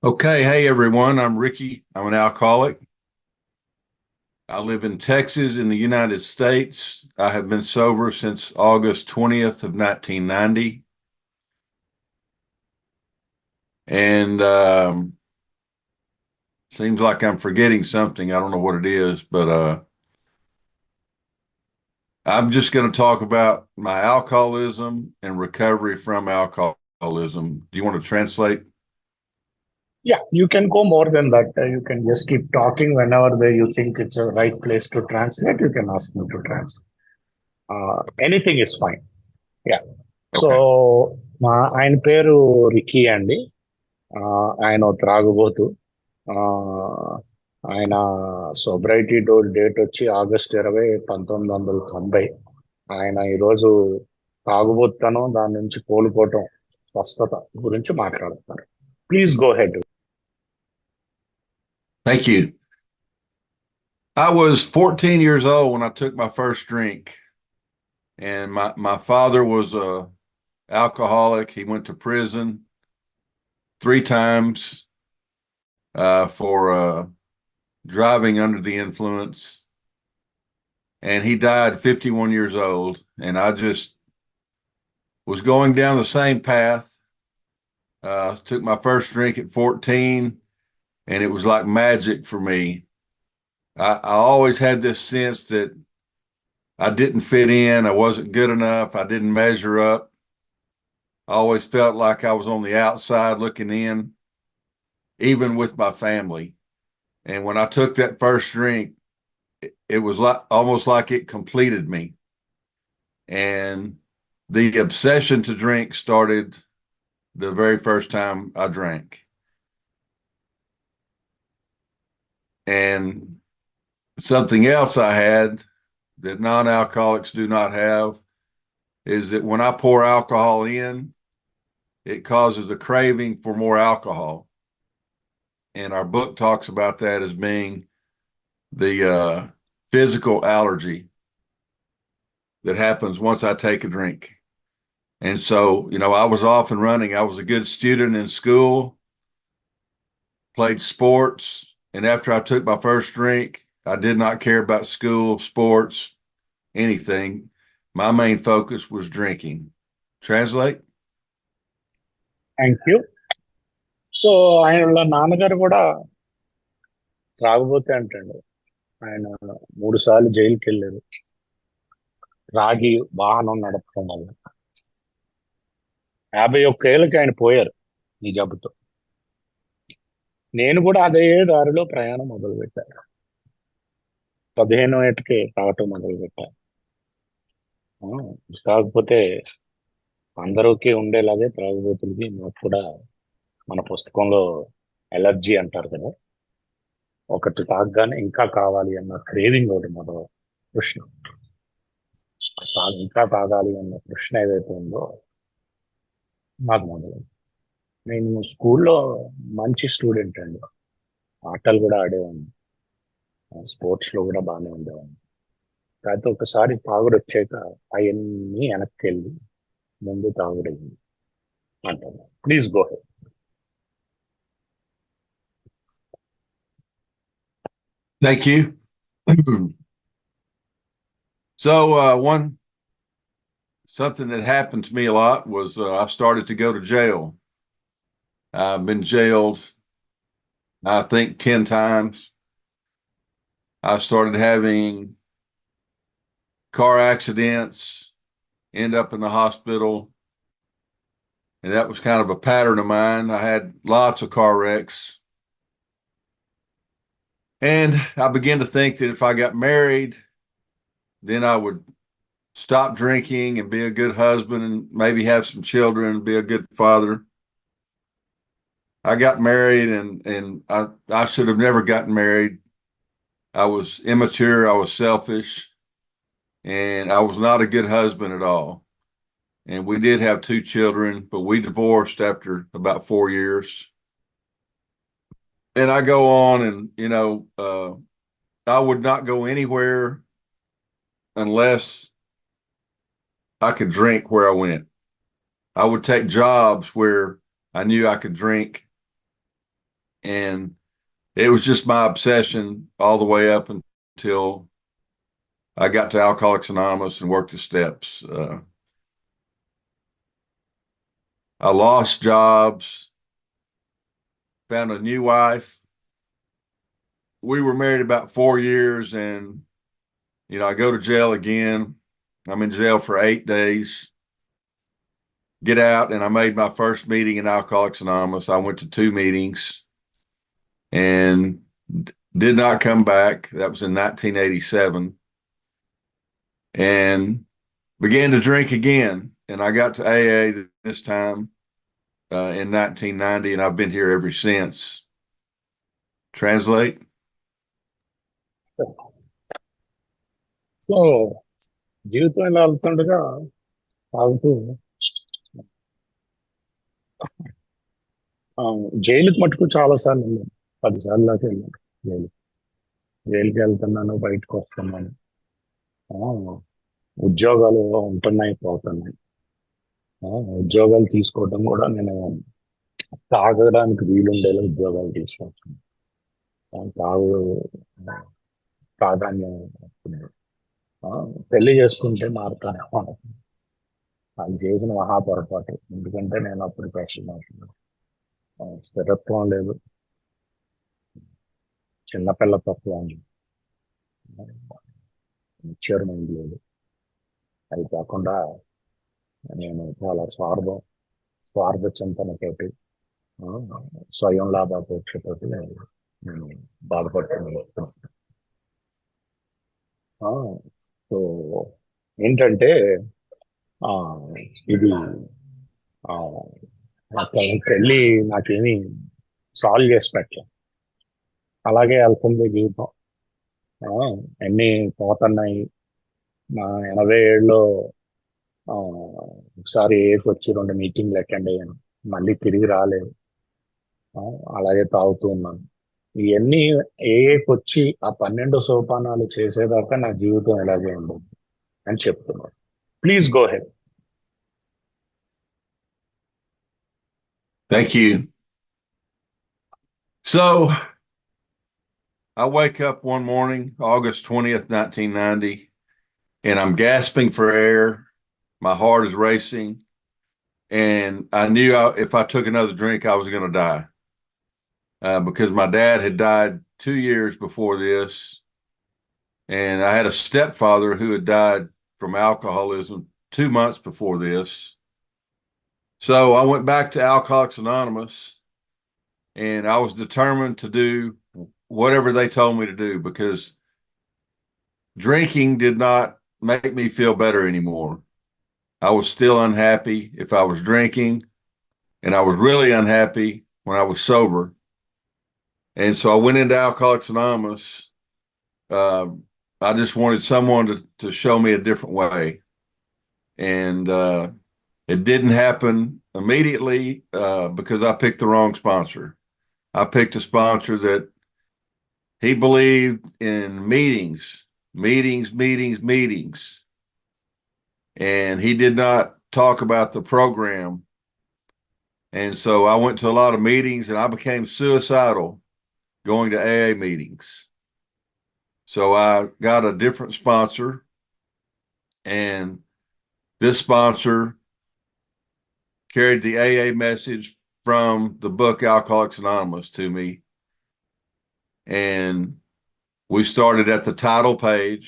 Okay, hey everyone, I'm Ricky. I'm an alcoholic. I live in Texas in the United States. I have been sober since August 20th of 1990. And seems like I'm forgetting something. I don't know what it is, but I'm just going to talk about my alcoholism and recovery from alcoholism. Do you want to translate? Yeah, you can go more than that. You can just keep talking whenever you think it's a right place to translate. You can ask me to translate. Anything is fine. Yeah. So Okay. ఆయన పేరు Ricky అండి. ఆయన ఓ త్రాగుబోతు. ఆ, ఆయన సోబ్రైటీ date వచ్చి August 20 1990. ఆయన ఈరోజు తాగుబోతుతనం దాని నుంచి కోలుకోవటం స్వస్థత గురించి మాట్లాడుతున్నారు. Please go head. Thank you. I was 14 years old when I took my first drink, and my father was a alcoholic. He went to prison 3 times for driving under the influence, and he died 51 years old. And I just was going down the same path. Took my first drink at 14, and it was like magic for me. I always had this sense that I didn't fit in. I wasn't good enough. I didn't measure up. I always felt like I was on the outside looking in, even with my family. And when I took that first drink, it was like almost like it completed me. And the obsession to drink started the very first time I drank. And something else I had that non-alcoholics do not have is that when I pour alcohol in, it causes a craving for more alcohol. And our book talks about that as being the physical allergy that happens once I take a drink. And so, I was off and running. I was a good student in school, played sports. And after I took my first drink, I did not care about school, sports, anything. My main focus was drinking. Translate? Thank you. So ఆయన వాళ్ళ నాన్నగారు కూడా త్రాగుబోతే అంటండి. ఆయన 3 సార్లు జైలుకి వెళ్ళారు రాగి వాహనం నడపడం వల్ల. 51 ఏళ్ళకి ఆయన పోయారు ఈ జబ్బుతో. నేను కూడా అదే దారిలో ప్రయాణం మొదలు పెట్టాను. 15 ఏటికి తాగటం మొదలు పెట్టాను. కాకపోతే అందరికీ ఉండేలాగే త్రాగుబోతులకి నాకు కూడా మన పుస్తకంలో ఎలర్జీ అంటారు కదా, ఒకటి తాగగానే ఇంకా కావాలి అన్న క్రేవింగ్ ఒకటి మొదలు కృష్ణ ఇంకా తాగాలి అన్న కృష్ణ ఏదైతే ఉందో నాకు మొదలు. నేను స్కూల్లో మంచి స్టూడెంట్ అండి. ఆటలు కూడా ఆడేవాడిని, స్పోర్ట్స్ లో కూడా బాగానే ఉండేవాడిని. కాకపోతే ఒకసారి తాగుడు వచ్చాక అవన్నీ వెనక్కి వెళ్ళి ముందు తాగుడయింది అంటాను. Please go head. Thank you. So, one something that happened to me a lot was I started to go to jail. I've been jailed, I think, 10 times. I started having car accidents, end up in the hospital. And that was kind of a pattern of mine. I had lots of car wrecks. And I began to think that if I got married, then I would stop drinking and be a good husband and maybe have some children and be a good father. I got married and I should have never gotten married. I was immature, I was selfish, and I was not a good husband at all. And we did have 2 children, but we divorced after about 4 years. And I go on and, I would not go anywhere unless I could drink where I went. I would take jobs where I knew I could drink. And it was just my obsession all the way up until I got to Alcoholics Anonymous and worked the steps. I lost jobs, found a new wife. We were married about 4 years, and I go to jail again. I'm in jail for 8 days. Get out, and I made my first meeting in Alcoholics Anonymous. I went to 2 meetings and did not come back. That was in 1987, and began to drink again. And I got to AA this time in 1990, and I've been here ever since. Translate. So జీవితం ఇలా వెళ్తుండగా తాగుతూ జైలుకి మటుకు చాలా సార్లు వెళ్ళాను. 10 సార్లు దాకా వెళ్ళాను జైలుకి వెళ్తున్నాను, బయటకు వస్తున్నాను. ఉద్యోగాలు ఉంటున్నాయి, పోతున్నాయి. ఉద్యోగాలు తీసుకోవడం కూడా నేను తాగడానికి వీలుండేలా ఉద్యోగాలు తీసుకొచ్చాను. తాగు ప్రాధాన్యం వస్తుంది. పెళ్లి చేసుకుంటే మారుతానేమో. అది చేసిన మహాపొరపాటు. ఎందుకంటే నేను అప్పుడు చేస్తున్నాను, స్థిరత్వం లేదు, చిన్నపిల్ల తత్వం, మెచ్యూర్ మైండ్ లేదు. అది కాకుండా నేను చాలా స్వార్థ చింతనతోటి, స్వయం లాభాపేక్షతోటి నేను బాధపడుతున్నాను. సో ఏంటంటే ఇది పెళ్ళి నాకేమి సాల్వ్ చేసి పెట్టాను. అలాగే వెళ్తుంది జీవితం. అన్నీ పోతున్నాయి. నా 87లో ఒకసారి ఏసి వచ్చి 2 మీటింగ్లు అటెండ్ అయ్యాను. మళ్ళీ తిరిగి రాలేదు. అలాగే తాగుతూ ఉన్నాను. ఇవన్నీ ఏఏకి వచ్చి ఆ 12 సోపానాలు చేసేదాకా నా జీవితం ఇలాగే ఉండదు అని చెప్తున్నాను. Please go head. Thank you. So I wake up one morning, August 20th, 1990, and I'm gasping for air. My heart is racing. And I knew if I took another drink, I was going to die. Because my dad had died 2 years before this. And I had a stepfather who had died from alcoholism 2 months before this. So I went back to Alcoholics Anonymous, and I was determined to do whatever they told me to do, because drinking did not make me feel better anymore. I was still unhappy if I was drinking, and I was really unhappy when I was sober. And so I went into Alcoholics Anonymous. I just wanted someone to show me a different way. And it didn't happen immediately because I picked the wrong sponsor. I picked a sponsor that he believed in meetings. And he did not talk about the program. And so I went to a lot of meetings, and I became suicidal going to AA meetings. So I got a different sponsor, and this sponsor carried the AA message from the book Alcoholics Anonymous to me. And we started at the title page.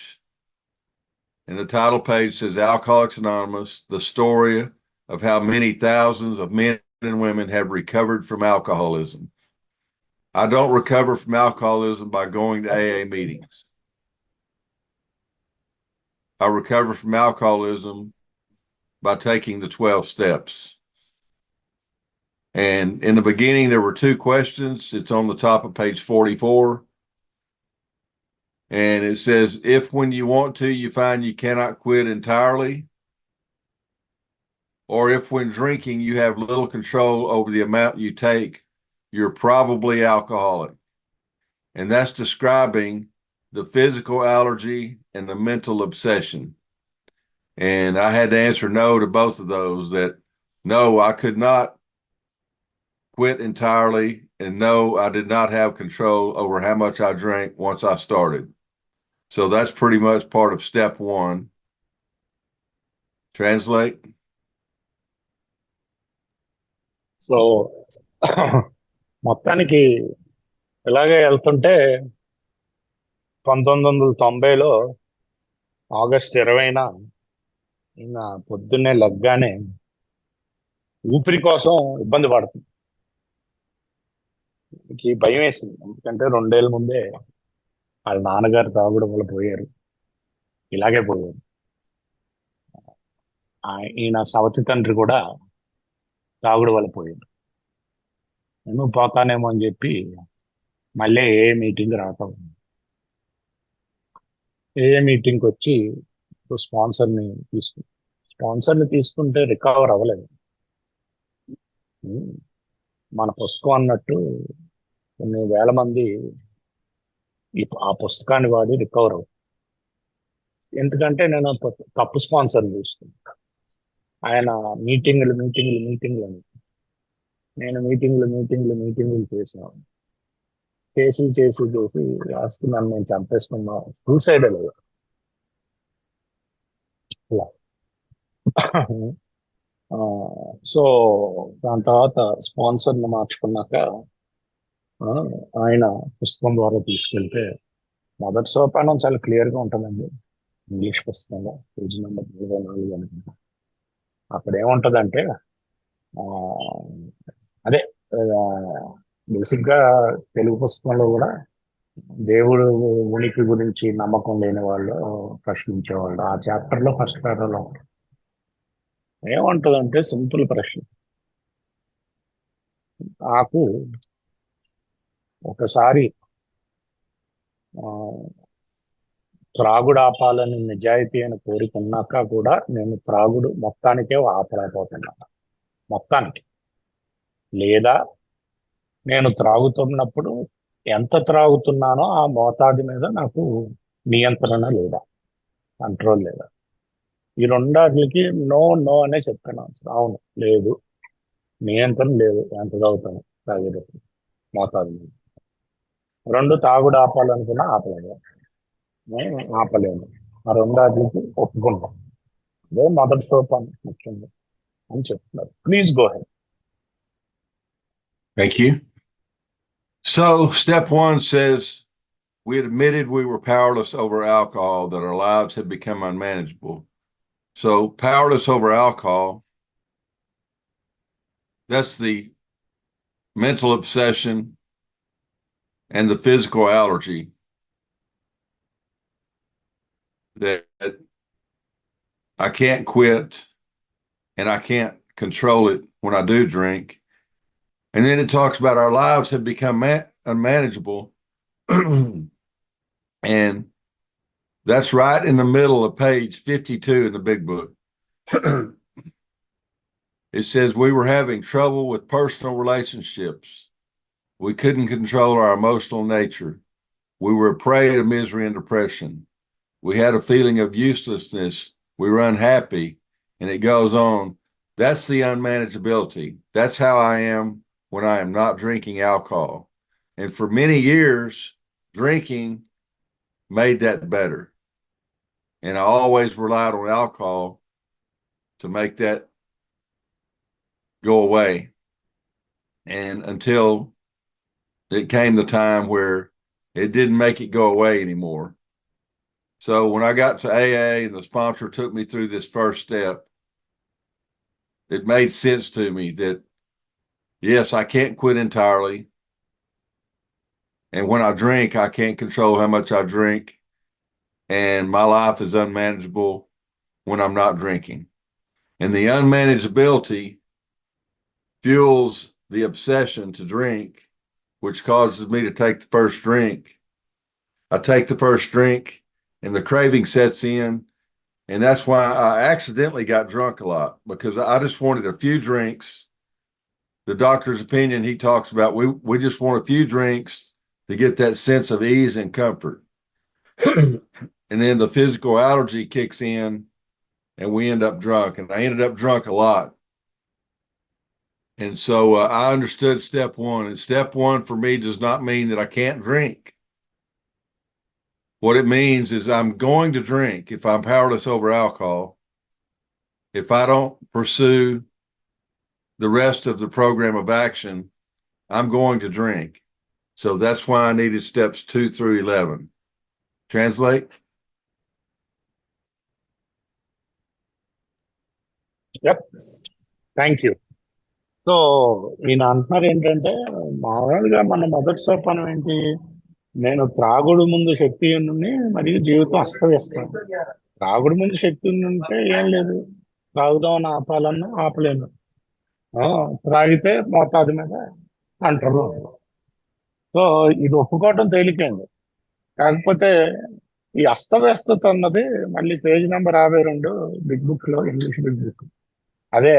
And the title page says Alcoholics Anonymous, the story of how many thousands of men and women have recovered from alcoholism. I don't recover from alcoholism by going to AA meetings. I recover from alcoholism by taking the 12 steps. And in the beginning, there were 2 questions. It's on the top of page 44. And it says, if when you want to, you find you cannot quit entirely, or if when drinking, you have little control over the amount you take, you're probably alcoholic. And that's describing the physical allergy and the mental obsession. And I had to answer no to both of those, that no, I could not quit entirely, and no, I did not have control over how much I drank once I started. So that's pretty much part of step one. Translate. So మొత్తానికి ఇలాగే వెళ్తుంటే 1990లో August 20న ఈయన పొద్దున్నే లెగ్గానే ఊపిరి కోసం ఇబ్బంది పడుతుంది. భయం వేసింది, ఎందుకంటే 2 ఏళ్ళ ముందే వాళ్ళ నాన్నగారు తాగుడు వల్ల పోయారు, ఇలాగే పోయారు. ఈయన సవతి తండ్రి కూడా తాగుడు వల్ల పోయారు. నేను పోతానేమో అని చెప్పి మళ్ళీ ఏ మీటింగ్ రావటం, ఏ మీటింగ్కి వచ్చి స్పాన్సర్ని తీసుకుంటే రికవర్ అవ్వలేదు. మన పుస్తకం అన్నట్టు కొన్ని వేల మంది ఆ పుస్తకాన్ని వాడి రికవర్ అవుతుంది. ఎందుకంటే నేను తప్పు స్పాన్సర్ తీసుకున్నాను. ఆయన మీటింగ్లు అని, నేను మీటింగ్లు చేసాను. చేసి లాస్ట్ నన్ను నేను చంపేసుకున్నా, సూసైడ్ లేదు. సో దాని తర్వాత స్పాన్సర్ని మార్చుకున్నాక ఆయన పుస్తకం ద్వారా తీసుకెళ్తే మొదటి సోపానం చాలా క్లియర్గా ఉంటుందండి. ఇంగ్లీష్ పుస్తకంలో పేజీ నెంబర్ 24 అనుకుంటా. అక్కడ ఏముంటుందంటే అదే బేసిక్గా తెలుగు పుస్తకంలో కూడా దేవుడు ఉనికి గురించి నమ్మకం లేని వాళ్ళు ప్రశ్నించేవాళ్ళు. ఆ చాప్టర్లో ఫస్ట్ పేరాలో ఏముంటుందంటే సింపుల్ ప్రశ్న. నాకు ఒకసారి త్రాగుడు ఆపాలని నిజాయితీ అని కోరుకున్నాక కూడా నేను త్రాగుడు మొత్తానికే ఆపలేకపోతున్నాను. మొత్తానికి లేదా నేను త్రాగుతున్నప్పుడు ఎంత త్రాగుతున్నానో ఆ మోతాదు మీద నాకు నియంత్రణ లేదా, కంట్రోల్ లేదా. ఈ రెండాటికి నో అనే చెప్తాను. అవును, లేదు, నియంత్రణ లేదు, ఎంత తాగుతాను తాగేటప్పుడు మోతాదు మీద. రెండు, తాగుడు ఆపాలనుకున్నా ఆపలేను. ఆ రెండాటికి ఒప్పుకుంటాం. అదే మొదటి సోపానం ముఖ్యంగా అని చెప్తున్నారు. Please go head. Thank you. So step one says we admitted we were powerless over alcohol, that our lives had become unmanageable. So powerless over alcohol, that's the mental obsession and the physical allergy that I can't quit and I can't control it when I do drink. And then it talks about our lives have become unmanageable. And that's right in the middle of page 52 in the big book. It says we were having trouble with personal relationships. We couldn't control our emotional nature. We were a prey to misery and depression. We had a feeling of uselessness. We were unhappy. And it goes on. That's the unmanageability. That's how I am when I am not drinking alcohol. And for many years, drinking made that better. And I always relied on alcohol to make that go away. And until it came the time where it didn't make it go away anymore. So when I got to AA and the sponsor took me through this first step, it made sense to me that, yes, I can't quit entirely. And when I drink, I can't control how much I drink. And my life is unmanageable when I'm not drinking. And the unmanageability fuels the obsession to drink, which causes me to take the first drink. I take the first drink and the craving sets in. And that's why I accidentally got drunk a lot, because I just wanted a few drinks. The doctor's opinion, he talks about, we just want a few drinks to get that sense of ease and comfort. And then the physical allergy kicks in and we end up drunk. And I ended up drunk a lot. And so I understood step one. And step one for me does not mean that I can't drink. What it means is I'm going to drink if I'm powerless over alcohol. If I don't pursue the rest of the program of action, I'm going to drink. So that's why I needed steps 2 through 11. Translate? Yep. Thank you. So ఈయన అంటున్నారు ఏంటంటే, మామూలుగా మన మొదటి సోపానం ఏంటి? నేను త్రాగుడు ముందు శక్తి ఉండి మరియు జీవితం అస్తవ్యస్తం. త్రాగుడు ముందు శక్తి ఉంటే ఏం లేదు, త్రాగుదామని ఆపాలన్నా ఆపలేను. త్రాగితే మోతాదు మీద అంటారు. సో ఇది ఒప్పుకోవటం తేలికైంది. కాకపోతే ఈ అస్తవ్యస్తత అన్నది మళ్ళీ పేజ్ నెంబర్ 52 బిగ్ బుక్ లో, ఇంగ్లీష్ బిగ్ బుక్. అదే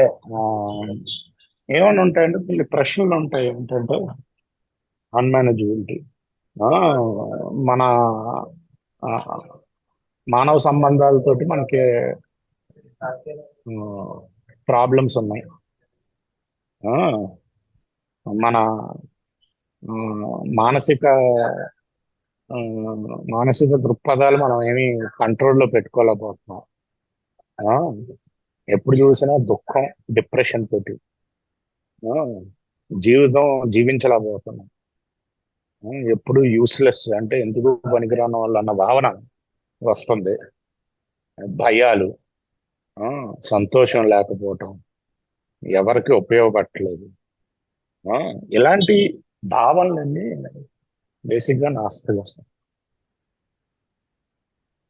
ఏమైనా ఉంటాయంటే కొన్ని ప్రశ్నలు ఉంటాయి. ఏంటంటే అన్మేనేజబిలిటీ, మన ఆ, మానవ సంబంధాలతోటి మనకి ప్రాబ్లమ్స్ ఉన్నాయి. ఆ, మన ఆ, మానసిక ఆ, మానసిక దృక్పథాలు మనం ఏమి కంట్రోల్లో పెట్టుకోలేకపోతున్నాం. ఆ, ఎప్పుడు చూసినా దుఃఖం, డిప్రెషన్ తోటి ఆ, జీవితం జీవించలేకపోతున్నాం. ఎప్పుడు యూస్లెస్, అంటే ఎందుకు పనికిరాని వాళ్ళు అన్న భావన వస్తుంది. భయాలు, ఆ, సంతోషం లేకపోవటం, ఎవరికి ఉపయోగపడట్లేదు, ఆ, ఇలాంటి భావనలన్నీ బేసిక్ గా నా అస్తవ్యస్తం.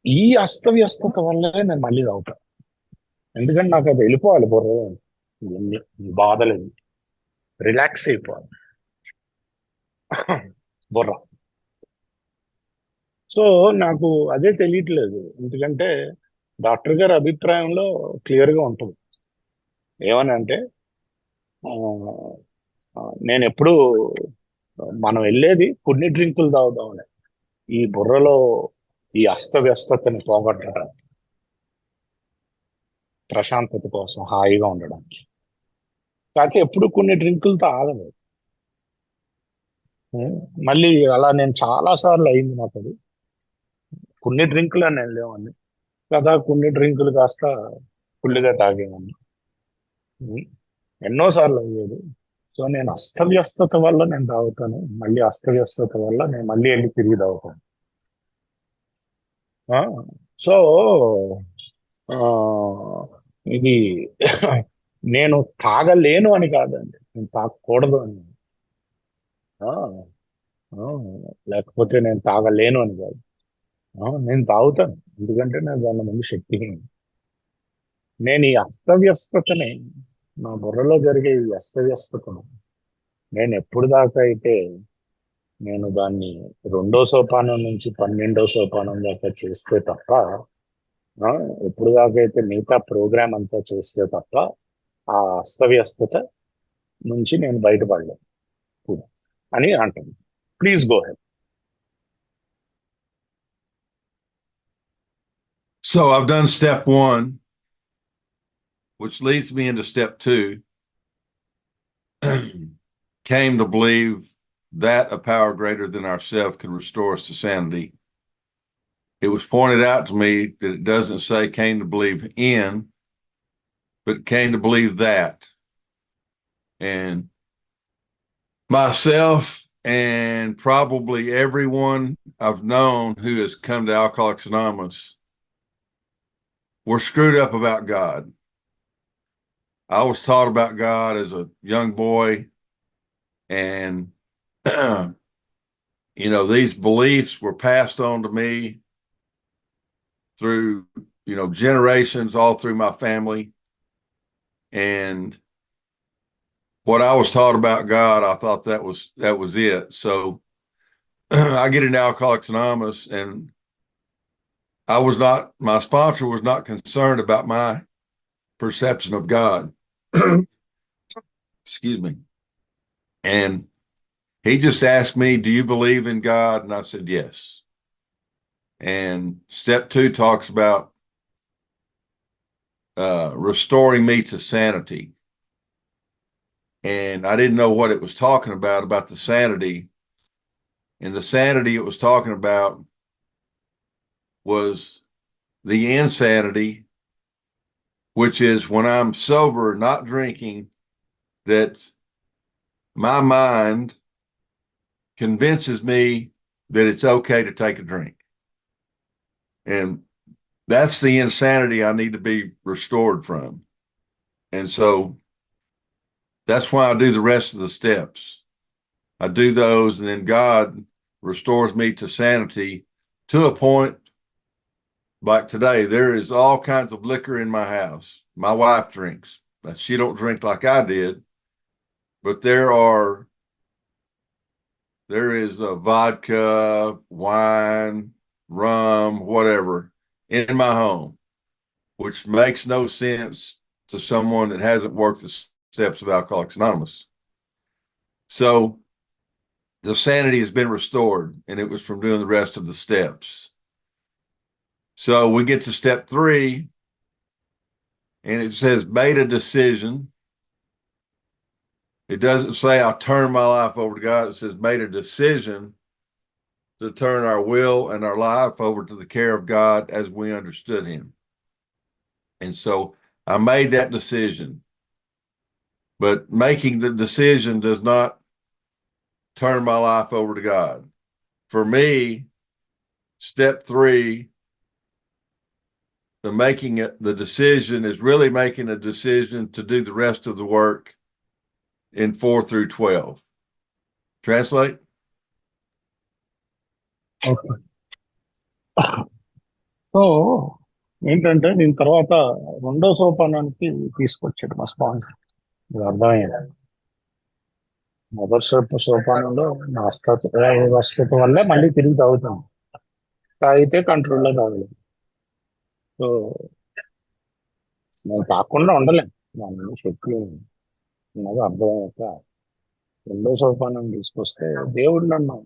ఈ అస్తవ్యస్తత వల్లే నేను మళ్ళీ తాగుతాను. ఎందుకంటే నాకు అది వెళ్ళిపోవాలి, బుర్ర ఇవన్నీ ఈ బాధలు రిలాక్స్ అయిపోవాలి బుర్ర. సో నాకు అదే తెలియట్లేదు. ఎందుకంటే డాక్టర్ గారి అభిప్రాయంలో క్లియర్ గా ఉంటుంది. ఏమని అంటే, ఆ, నేను ఎప్పుడు మనం వెళ్ళేది కొన్ని డ్రింకులు తాగుదామని, ఈ బుర్రలో ఈ అస్తవ్యస్తతని పోగొట్టడానికి, ప్రశాంతత కోసం, హాయిగా ఉండడానికి. కాకపోతే ఎప్పుడు కొన్ని డ్రింకులతో ఆగదు. ఉం? మళ్ళీ అలా నేను చాలా సార్లు అయింది నాకు అది. కొన్ని డ్రింకులు అని వెళ్ళేవాడిని కదా, కొన్ని డ్రింకులు కాస్త ఫుల్గా తాగేవాడిని. ఉం? ఎన్నోసార్లు అయ్యేది. సో నేను అస్తవ్యస్తత వల్ల నేను తాగుతాను, మళ్ళీ అస్తవ్యస్తత వల్ల నేను మళ్ళీ వెళ్ళి తిరిగి తాగుతాను. ఆ, సో ఆ, ఇది నేను తాగలేను అని కాదండి, నేను తాగకూడదు అని. ఆ, ఆ, లేకపోతే నేను తాగలేను అని కాదు. నేను తాగుతాను, ఎందుకంటే నాకు దాని ముందు శక్తి ఉంది. నేను ఈ అస్తవ్యస్తతని, నా బుర్రలో జరిగే ఈ అస్తవ్యస్తతను నేను ఎప్పుడు దాకా అయితే నేను దాన్ని 2వ సోపానం నుంచి 12వ సోపానం దాకా చేస్తే తప్ప, ఆ, ఎప్పుడు దాకా అయితే మిగతా ప్రోగ్రామ్ అంతా చేస్తే తప్ప ఆ అస్తవ్యస్తత నుంచి నేను బయటపడలేను అని అంటాను. Please go head. So I've done step 1, which leads me into step 2. Came to believe that a power greater than ourselves could restore us to sanity. It was pointed out to me that it doesn't say came to believe in, but came to believe that. And myself and probably everyone I've known who has come to Alcoholics Anonymous were screwed up about God. I was taught about God as a young boy, and these beliefs were passed on to me through generations, all through my family. And what I was taught about God, I thought that was it. So I get into Alcoholics Anonymous, and my sponsor was not concerned about my perception of God. Excuse me. And he just asked me, do you believe in God? And I said, yes. And step 2 talks about restoring me to sanity. and I didn't know what it was talking about the sanity. And the sanity it was talking about was the insanity, which is when I'm sober, not drinking, that my mind convinces me that it's okay to take a drink. And that's the insanity I need to be restored from. And so that's why I do the rest of the steps. I do those, and then God restores me to sanity to a point like today. There is all kinds of liquor in my house. My wife drinks. She don't drink like I did, but there is a vodka, wine, rum, whatever in my home, which makes no sense to someone that hasn't worked the steps of Alcoholics Anonymous. So the sanity has been restored, and it was from doing the rest of the steps. So we get to step 3, and it says made a decision. It doesn't say I turn my life over to God. It says made a decision to turn our will and our life over to the care of God as we understood him. And so I made that decision. But making the decision does not turn my life over to God. For me, step 3, the decision is really making a decision to do the rest of the work in 4 through 12. Translate? Okay. So ఏంటంటే దీని తర్వాత రెండో సోపానానికి తీసుకొచ్చాడు మా sponsor. ఇది అర్థమయ్యేది. మొదటి సోపానంలో నా వస్తత వల్లే మళ్ళీ తిరిగి తాగుతాను. తాగితే కంట్రోల్లో తాగలేదు. సో నేను తాగకుండా ఉండలేను. దాని శక్తి ఉన్నది అర్థమయ్యాక రెండో సోపానం తీసుకొస్తే దేవుడు నన్ను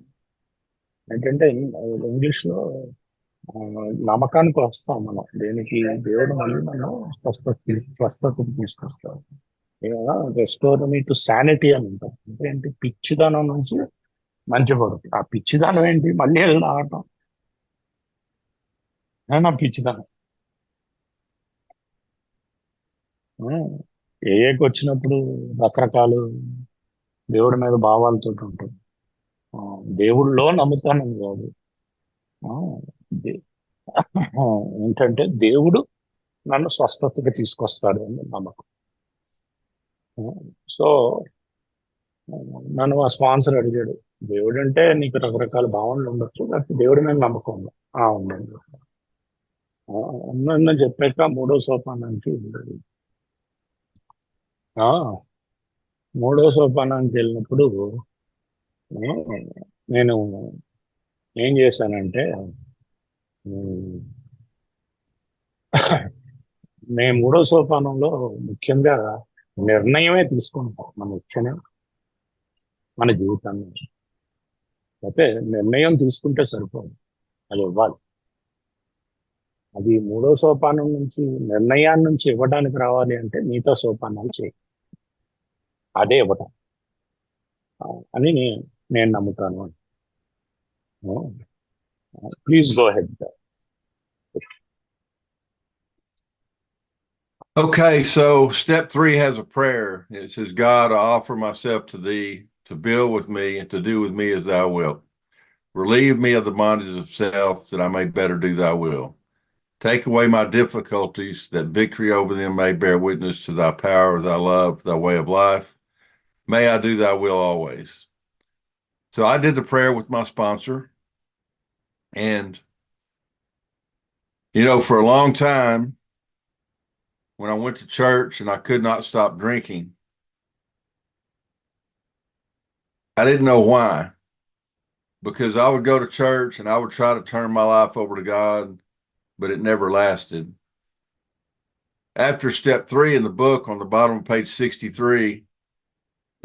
ఏంటంటే ఇంగ్లీష్ లో నమ్మకానికి వస్తాం మనం. దేనికి దేవుడు మళ్ళీ నన్ను స్వస్థతకు తీసుకొస్తాడు. రెస్టోర్ మీ టు శానిటీ అని ఉంటాం. అంటే ఏంటి, పిచ్చిదనం నుంచి మంచి పడుతుంది. ఆ పిచ్చిదనం ఏంటి, మళ్ళీ వెళ్ళి ఆడటం. నా పిచ్చిదనం ఏఏకి వచ్చినప్పుడు రకరకాలు దేవుడి మీద భావాలతో ఉంటుంది. దేవుళ్ళో నమ్ముతానని కాదు. ఏంటంటే దేవుడు నన్ను స్వస్థతకి తీసుకొస్తాడు అని నమ్మకం. సో నన్ను మా స్పాన్సర్ అడిగాడు, దేవుడు అంటే నీకు రకరకాల భావనలు ఉండొచ్చు, లేకపోతే దేవుడి మీద నమ్మకం ఉందా? ఉందండి. ఉందని చెప్పాక మూడో సోపానానికి వెళ్ళినప్పుడు నేను ఏం చేశానంటే, మేము మూడో సోపానంలో ముఖ్యంగా నిర్ణయమే తీసుకుంటాం మన ఇచ్చనే మన జీవితాన్ని. అయితే నిర్ణయం తీసుకుంటే సరిపోదు, అది ఇవ్వాలి. అది మూడో సోపానం నుంచి నిర్ణయాన్ని నుంచి ఇవ్వడానికి రావాలి అంటే మిగతా సోపానాలు చేయి, అదే ఇవ్వటం అని నేను నమ్ముతాను. Please go head. Okay, so step 3 has a prayer. It says, God, I offer myself to thee to build with me and to do with me as thou wilt. Relieve me of the bondage of self that I may better do thy will. Take away my difficulties that victory over them may bear witness to thy power, thy love, thy way of life. May I do thy will always. So I did the prayer with my sponsor. And, for a long time, when I went to church and I could not stop drinking, I didn't know why. Because I would go to church and I would try to turn my life over to God, but it never lasted. After step 3 in the book, on the bottom of page 63,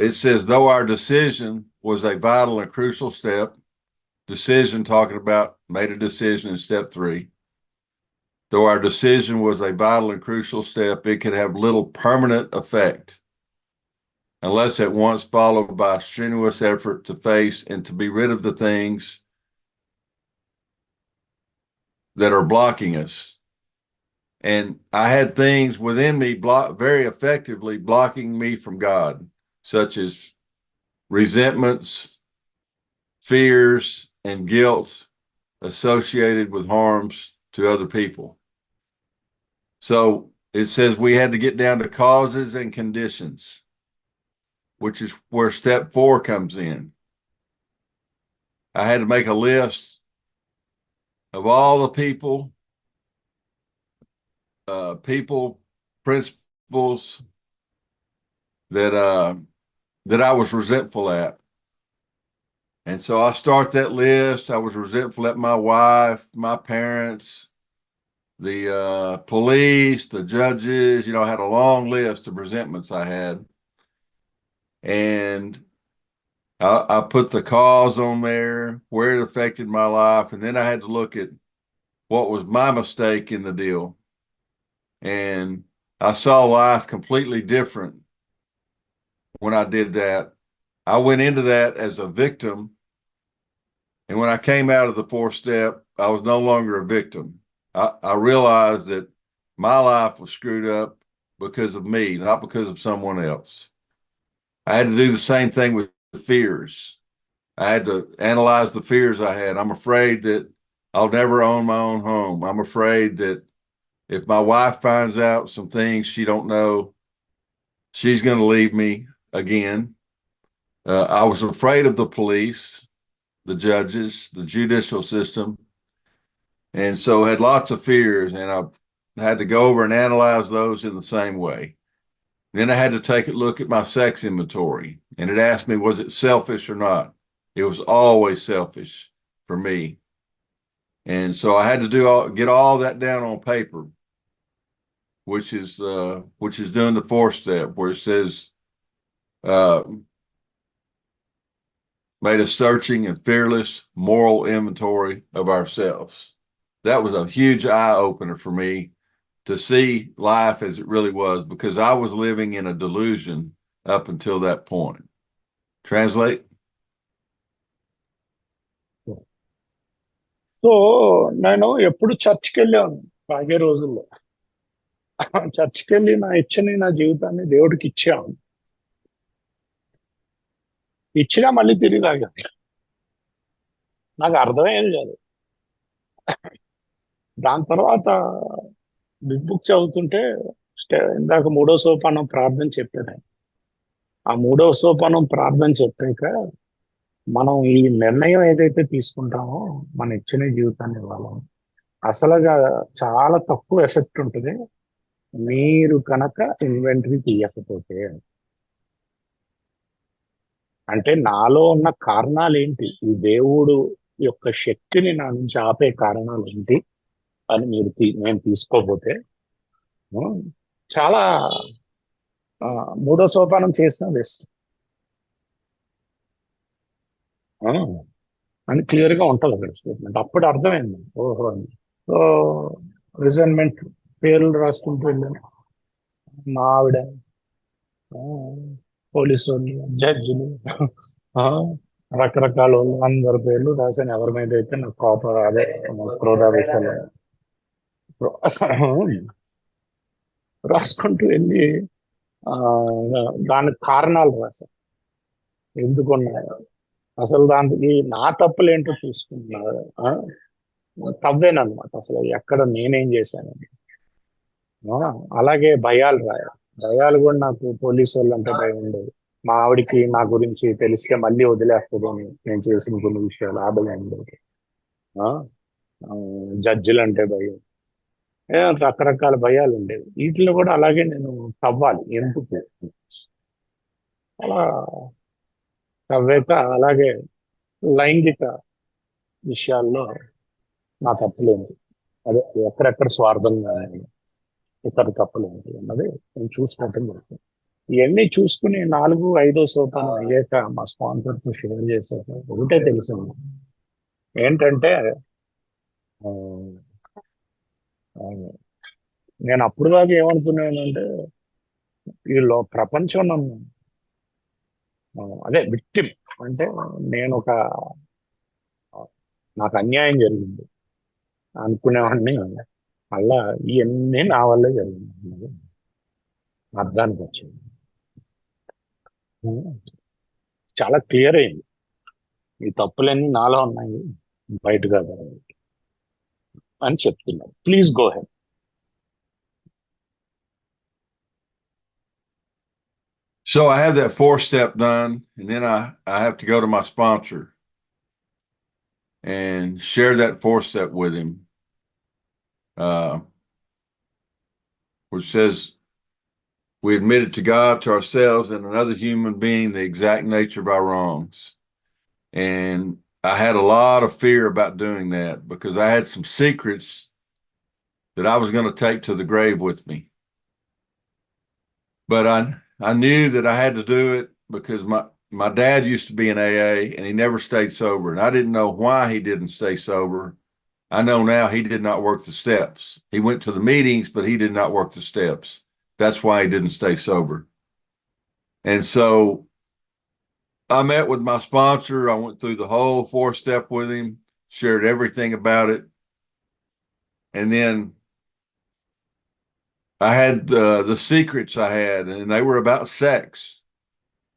it says, though our decision was a vital and crucial step, decision talking about made a decision in step 3, though our decision was a vital and crucial step, it could have little permanent effect. unless at once followed by strenuous effort to face and to be rid of the things that are blocking us. And I had things within me very effectively blocking me from God, such as resentments, fears, and guilt associated with harms to other people. So it says we had to get down to causes and conditions, which is where step 4 comes in. I had to make a list of all the people, principles that that I was resentful at. And so I start that list. I was resentful at my wife, my parents, the police, the judges. I had a long list of resentments I had. And I put the cause on there, where it affected my life. And then I had to look at what was my mistake in the deal. And I saw life completely different when I did that. I went into that as a victim. And when I came out of the 4th step, I was no longer a victim. I realized that my life was screwed up because of me, not because of someone else. I had to do the same thing with fears. I had to analyze the fears I had. I'm afraid that I'll never own my own home. I'm afraid that if my wife finds out some things she don't know, she's going to leave me again. I was afraid of the police, the judges, the judicial system. And so had lots of fears, and I had to go over and analyze those in the same way. Then I had to take a look at my sex inventory, and it asked me, was it selfish or not? It was always selfish for me. And so I had to get all that down on paper, which is doing the 4th step, where it says, uh, made a searching and fearless moral inventory of ourselves. That was a huge eye opener for me to see life as it really was, because I was living in a delusion up until that point. Translate? So నేను ఎప్పుడు చర్చ్కి వెళ్ళాను తాగే రోజుల్లో. చర్చ్కి వెళ్ళి నా జీవితాన్ని దేవుడికి ఇచ్చాను. ఇచ్చినా మళ్ళీ తిరిగి తాగాను. నాకు అర్థమయ్యేది కాదు. దాని తర్వాత బిగ్ బుక్ చదువుతుంటే ఇందాక 3వ సోపానం ప్రార్థన చెప్పాను. ఆ 3వ సోపానం ప్రార్థన చెప్పాక మనం ఈ నిర్ణయం ఏదైతే తీసుకుంటామో మన ఇచ్చిన జీవితాన్ని ఇవ్వాలి. అసలుగా చాలా తక్కువ ఎఫెక్ట్ ఉంటుంది మీరు కనుక ఇన్వెంటరీ తీయకపోతే. అంటే నాలో ఉన్న కారణాలు ఏంటి, ఈ దేవుడు యొక్క శక్తిని నా నుంచి ఆపే కారణాలు ఏంటి అని నేను తీసుకోకపోతే చాలా 3వ సోపానం చేసిన బెస్ట్ అని క్లియర్ గా ఉంటుంది అక్కడ స్టేట్మెంట్. అప్పుడు అర్థమైంది, ఓహో అని. సో రిజైన్మెంట్ పేర్లు రాసుకుంటూ వెళ్ళాను. మా ఆవిడ, పోలీసు వాళ్ళు, జడ్జిలు, రకరకాల వాళ్ళు, అందరి పేర్లు రాశాను. ఎవరి మీద అయితే నాకు కోపం అదే క్రోధావేశాలు రాసుకుంటూ వెళ్ళి దానికి కారణాలు రాశాను, ఎందుకున్నాయో. అసలు దానికి నా తప్పులు ఏంటో చూసుకుంటున్నారు. తవ్వేనమాట అసలు ఎక్కడ నేనేం చేశానని. అలాగే భయాలు భయాలు కూడా నాకు పోలీసు వాళ్ళు అంటే భయం ఉండేది. మా ఆవిడికి నా గురించి తెలిస్తే మళ్ళీ వదిలేస్తుందని నేను చేసిన కొన్ని విషయాలు ఆ భయం ఉండేది. జడ్జిలు అంటే భయం, రకరకాల భయాలు ఉండేవి. వీటిలో కూడా అలాగే నేను తవ్వాలి ఎందుకు అలా తవ్వాక. అలాగే లైంగిక విషయాల్లో నా తప్పులేంటి, అదే ఎక్కడెక్కడ స్వార్థంగా ఇతర తప్పులేంటి అన్నది నేను చూసుకుంటాం జరుగుతుంది. ఇవన్నీ చూసుకుని 4, 5వ సోపానం అయ్యాక మా స్పాన్సర్తో షేర్ చేశాక ఒకటే తెలిసింది ఏంటంటే, నేను అప్పుడు దాకా ఏమనుకున్నానంటే, ప్రపంచం నన్ను అదే విక్టిమ్ అంటే నేను నాకు అన్యాయం జరిగింది అనుకునేవాడిని. మళ్ళా ఇవన్నీ నా వల్లే జరిగింది అన్నది అర్థానికి వచ్చింది. చాలా క్లియర్ అయింది ఈ తప్పులన్నీ నాలో ఉన్నాయి, బయట కాదు అని చెప్తున్నాను. Please go head. So I have that 4-step done, and then I have to go to my sponsor and share that 4-step with him, uh, which says we admitted to God, to ourselves, and another human being the exact nature of our wrongs. And I had a lot of fear about doing that because I had some secrets that I was going to take to the grave with me. But I knew that I had to do it because my dad used to be in AA and he never stayed sober. And I didn't know why he didn't stay sober. I know now he did not work the steps. He went to the meetings, but he did not work the steps. That's why he didn't stay sober. And so I met with my sponsor. I went through the whole 4-step with him, shared everything about it. And then I had the secrets I had, and they were about sex.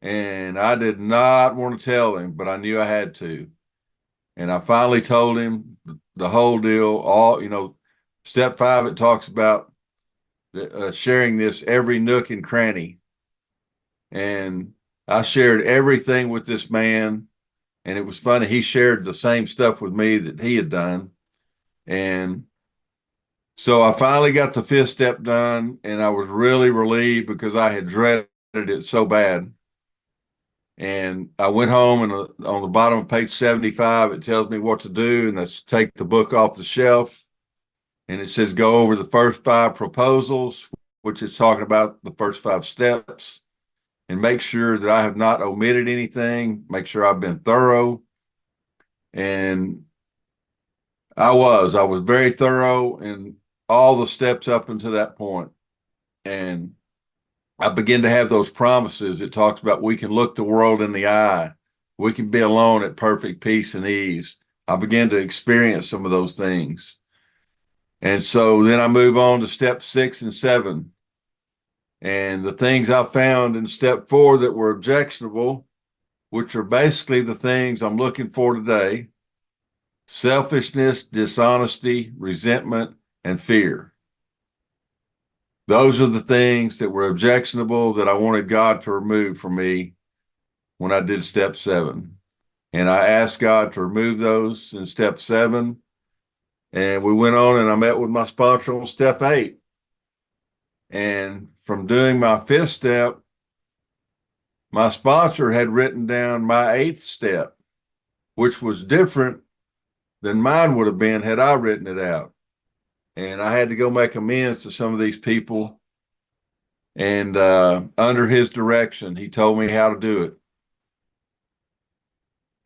And I did not want to tell him, but I knew I had to. And I finally told him the whole deal. Step 5, it talks about sharing this every nook and cranny. And I shared everything with this man. And it was funny. He shared the same stuff with me that he had done. And so I finally got the 5th step done. And I was really relieved because I had dreaded it so bad. And I went home, and on the bottom of page 75, it tells me what to do. And that's take the book off the shelf. And it says go over the first 5 proposals, which is talking about the first 5 steps, and make sure that I have not omitted anything, make sure I've been thorough. And I was very thorough in all the steps up until that point. And I begin to have those promises. It talks about we can look the world in the eye. We can be alone at perfect peace and ease. I began to experience some of those things. And so then I move on to step 6 and 7. And the things I found in step 4 that were objectionable, which are basically the things I'm looking for today: selfishness, dishonesty, resentment, and fear. Those are the things that were objectionable that I wanted God to remove from me when I did step 7. And I asked God to remove those in step 7. And we went on, and I met with my sponsor on step 8. And from doing my 5th step, my sponsor had written down my 8th step, which was different than mine would have been had I written it out. And I had to go make amends to some of these people. And under his direction, he told me how to do it.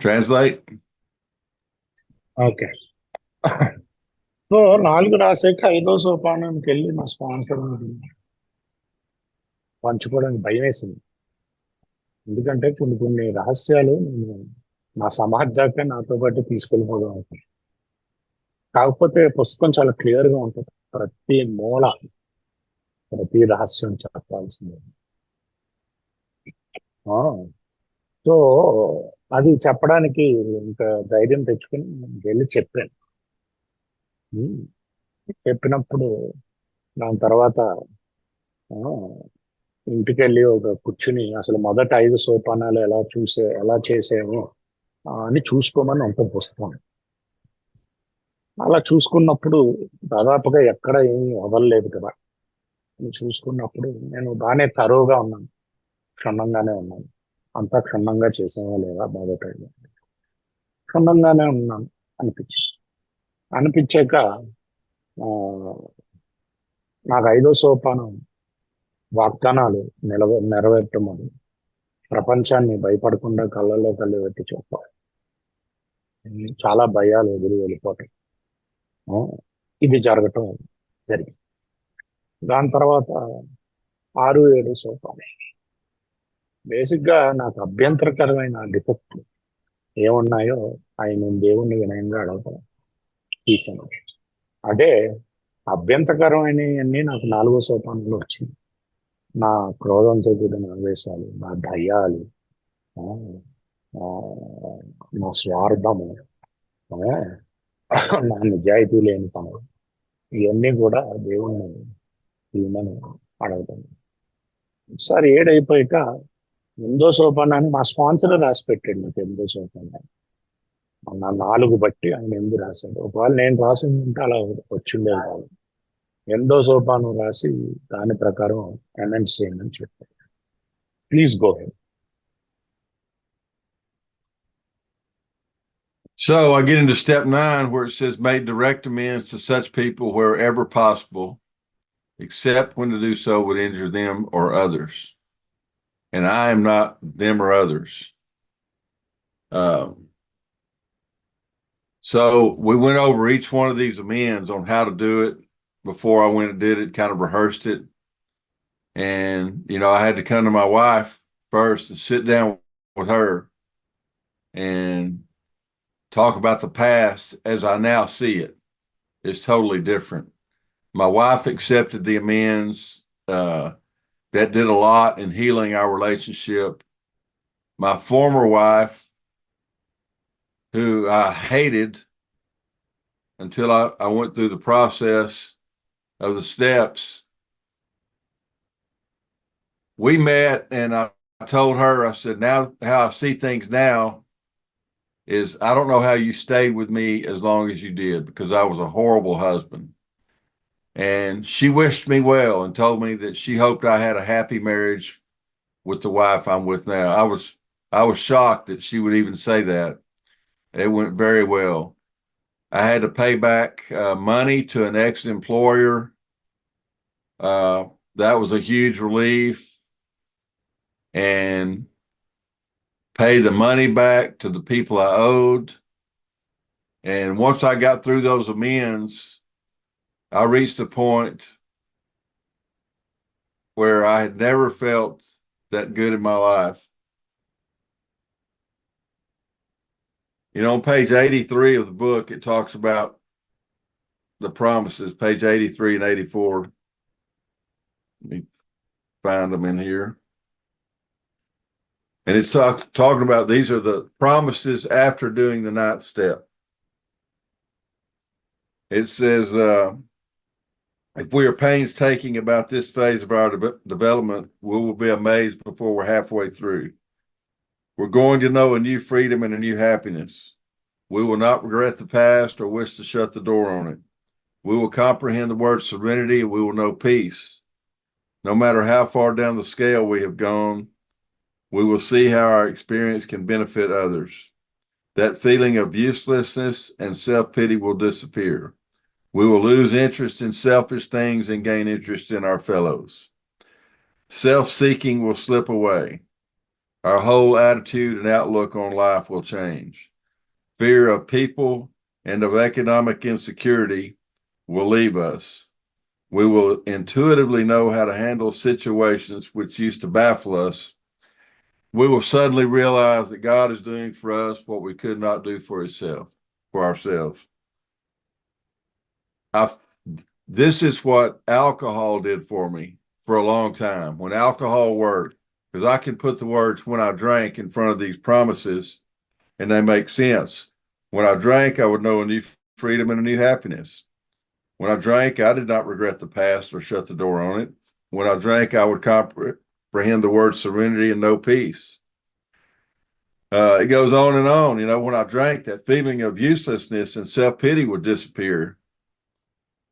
Translate? Okay. So 4 రాసాక 5వ సోపానంకి వెళ్ళి మా sponsor పంచుకోవడానికి భయం వేసింది. ఎందుకంటే కొన్ని కొన్ని రహస్యాలు నేను నా సమాధి దాకా నాతో పాటు తీసుకెళ్ళిపోదాం అనుకుంటున్నాను. కాకపోతే పుస్తకం చాలా క్లియర్ గా ఉంటుంది. ప్రతి మూల, ప్రతి రహస్యం చెప్పాల్సిందే. సో అది చెప్పడానికి ఇంకా ధైర్యం తెచ్చుకుని వెళ్ళి చెప్పాను. చెప్పినప్పుడు దాని తర్వాత ఇంటికి వెళ్ళి ఒక కూర్చుని అసలు మొదట 5 సోపానాలు ఎలా చేసామో అని చూసుకోమని ఉంటుంది పుస్తకం. అలా చూసుకున్నప్పుడు దాదాపుగా ఎక్కడ ఏమీ వదలలేదు కదా అని చూసుకున్నప్పుడు నేను బాగానే తరోగా ఉన్నాను, క్షుణ్ణంగానే ఉన్నాను. అంతా క్షుణ్ణంగా చేసామా లేదా మొదట క్షుణ్ణంగానే ఉన్నాను అనిపించాక ఆ, నాకు 5వ సోపానం వాగ్దానాలు నెరవేర్చమని, ప్రపంచాన్ని భయపడకుండా కళ్ళల్లో కళ్ళు పెట్టి చెప్పాలి, చాలా భయాలు ఎదురు వెళ్ళిపోవటం, ఇది జరగటం జరిగింది. దాని తర్వాత 6, 7 సోపానం బేసిక్గా నాకు అభ్యంతరకరమైన డిఫెక్ట్ ఏమున్నాయో అవి నేను దేవుణ్ణి వినయంగా అడగతాను, తీసాను. అదే అభ్యంతరకరమైనవన్నీ నాకు 4వ సోపానంలో వచ్చింది. నా క్రోధంతో కూడిన ఆవేశాలు, నా భయాలు, ఆ, ఆ, నా స్వార్థము, ఆ, నా నిజాయితీ లేని పనులు, ఇవన్నీ కూడా దేవుణ్ణి తీయమని అడగతాను. ఒకసారి ఏడైపోయాక 8వ సోపానాన్ని మా స్పాన్సర్ రాసి పెట్టాడు నాకు. 8వ సోపానాన్ని నా 4 బట్టి ఆయన 8 రాశాడు. ఒకవేళ నేను రాసి ఉంటే అలా వచ్చిండేది కాదు. 8వ సోపానం రాసి దాని ప్రకారం అమెండ్స్ చేయమని చెప్పారు. Please go head. So I get into step 9 where it says make direct amends to such people wherever possible, except when to do so would injure them or others. And I am not them or others. Um, so we went over each one of these amends on how to do it before I went and did it, kind of rehearsed it. And, I had to come to my wife first and sit down with her and talk about the past as I now see it. It's totally different. My wife accepted the amends. That did a lot in healing our relationship. My former wife, who I hated until I went through the process of the steps, we met and I told her, I said, now how I see things now is I don't know how you stayed with me as long as you did, because I was a horrible husband. And she wished me well and told me that she hoped I had a happy marriage with the wife I'm with now. I was shocked that she would even say that. It went very well. I had to pay back money to an ex-employer. That was a huge relief, and pay the money back to the people I owed. And once I got through those amends, I reached a point where I had never felt that good in my life. On page 83 of the book, it talks about the promises, page 83 and 84. Let me find them in here. And it's talking about these are the promises after doing the 9th step. It says, if we are painstaking about this phase of our development, we will be amazed before we're halfway through. We're going to know a new freedom and a new happiness. We will not regret the past or wish to shut the door on it. We will comprehend the word serenity and we will know peace. No matter how far down the scale we have gone, we will see how our experience can benefit others. That feeling of uselessness and self-pity will disappear. We will lose interest in selfish things and gain interest in our fellows. Self-seeking will slip away. Our whole attitude and outlook on life will change. Fear of people and of economic insecurity will leave us. We will intuitively know how to handle situations which used to baffle us. We will suddenly realize that God is doing for us what we could not do for ourselves. This is what alcohol did for me for a long time. When alcohol worked, because I can put the words when I drank in front of these promises and they make sense. When I drank, I would know a new freedom and a new happiness. When I drank, I did not regret the past or shut the door on it. When I drank, I would comprehend the word serenity and know peace. It goes on and on. When I drank, that feeling of uselessness and self-pity would disappear.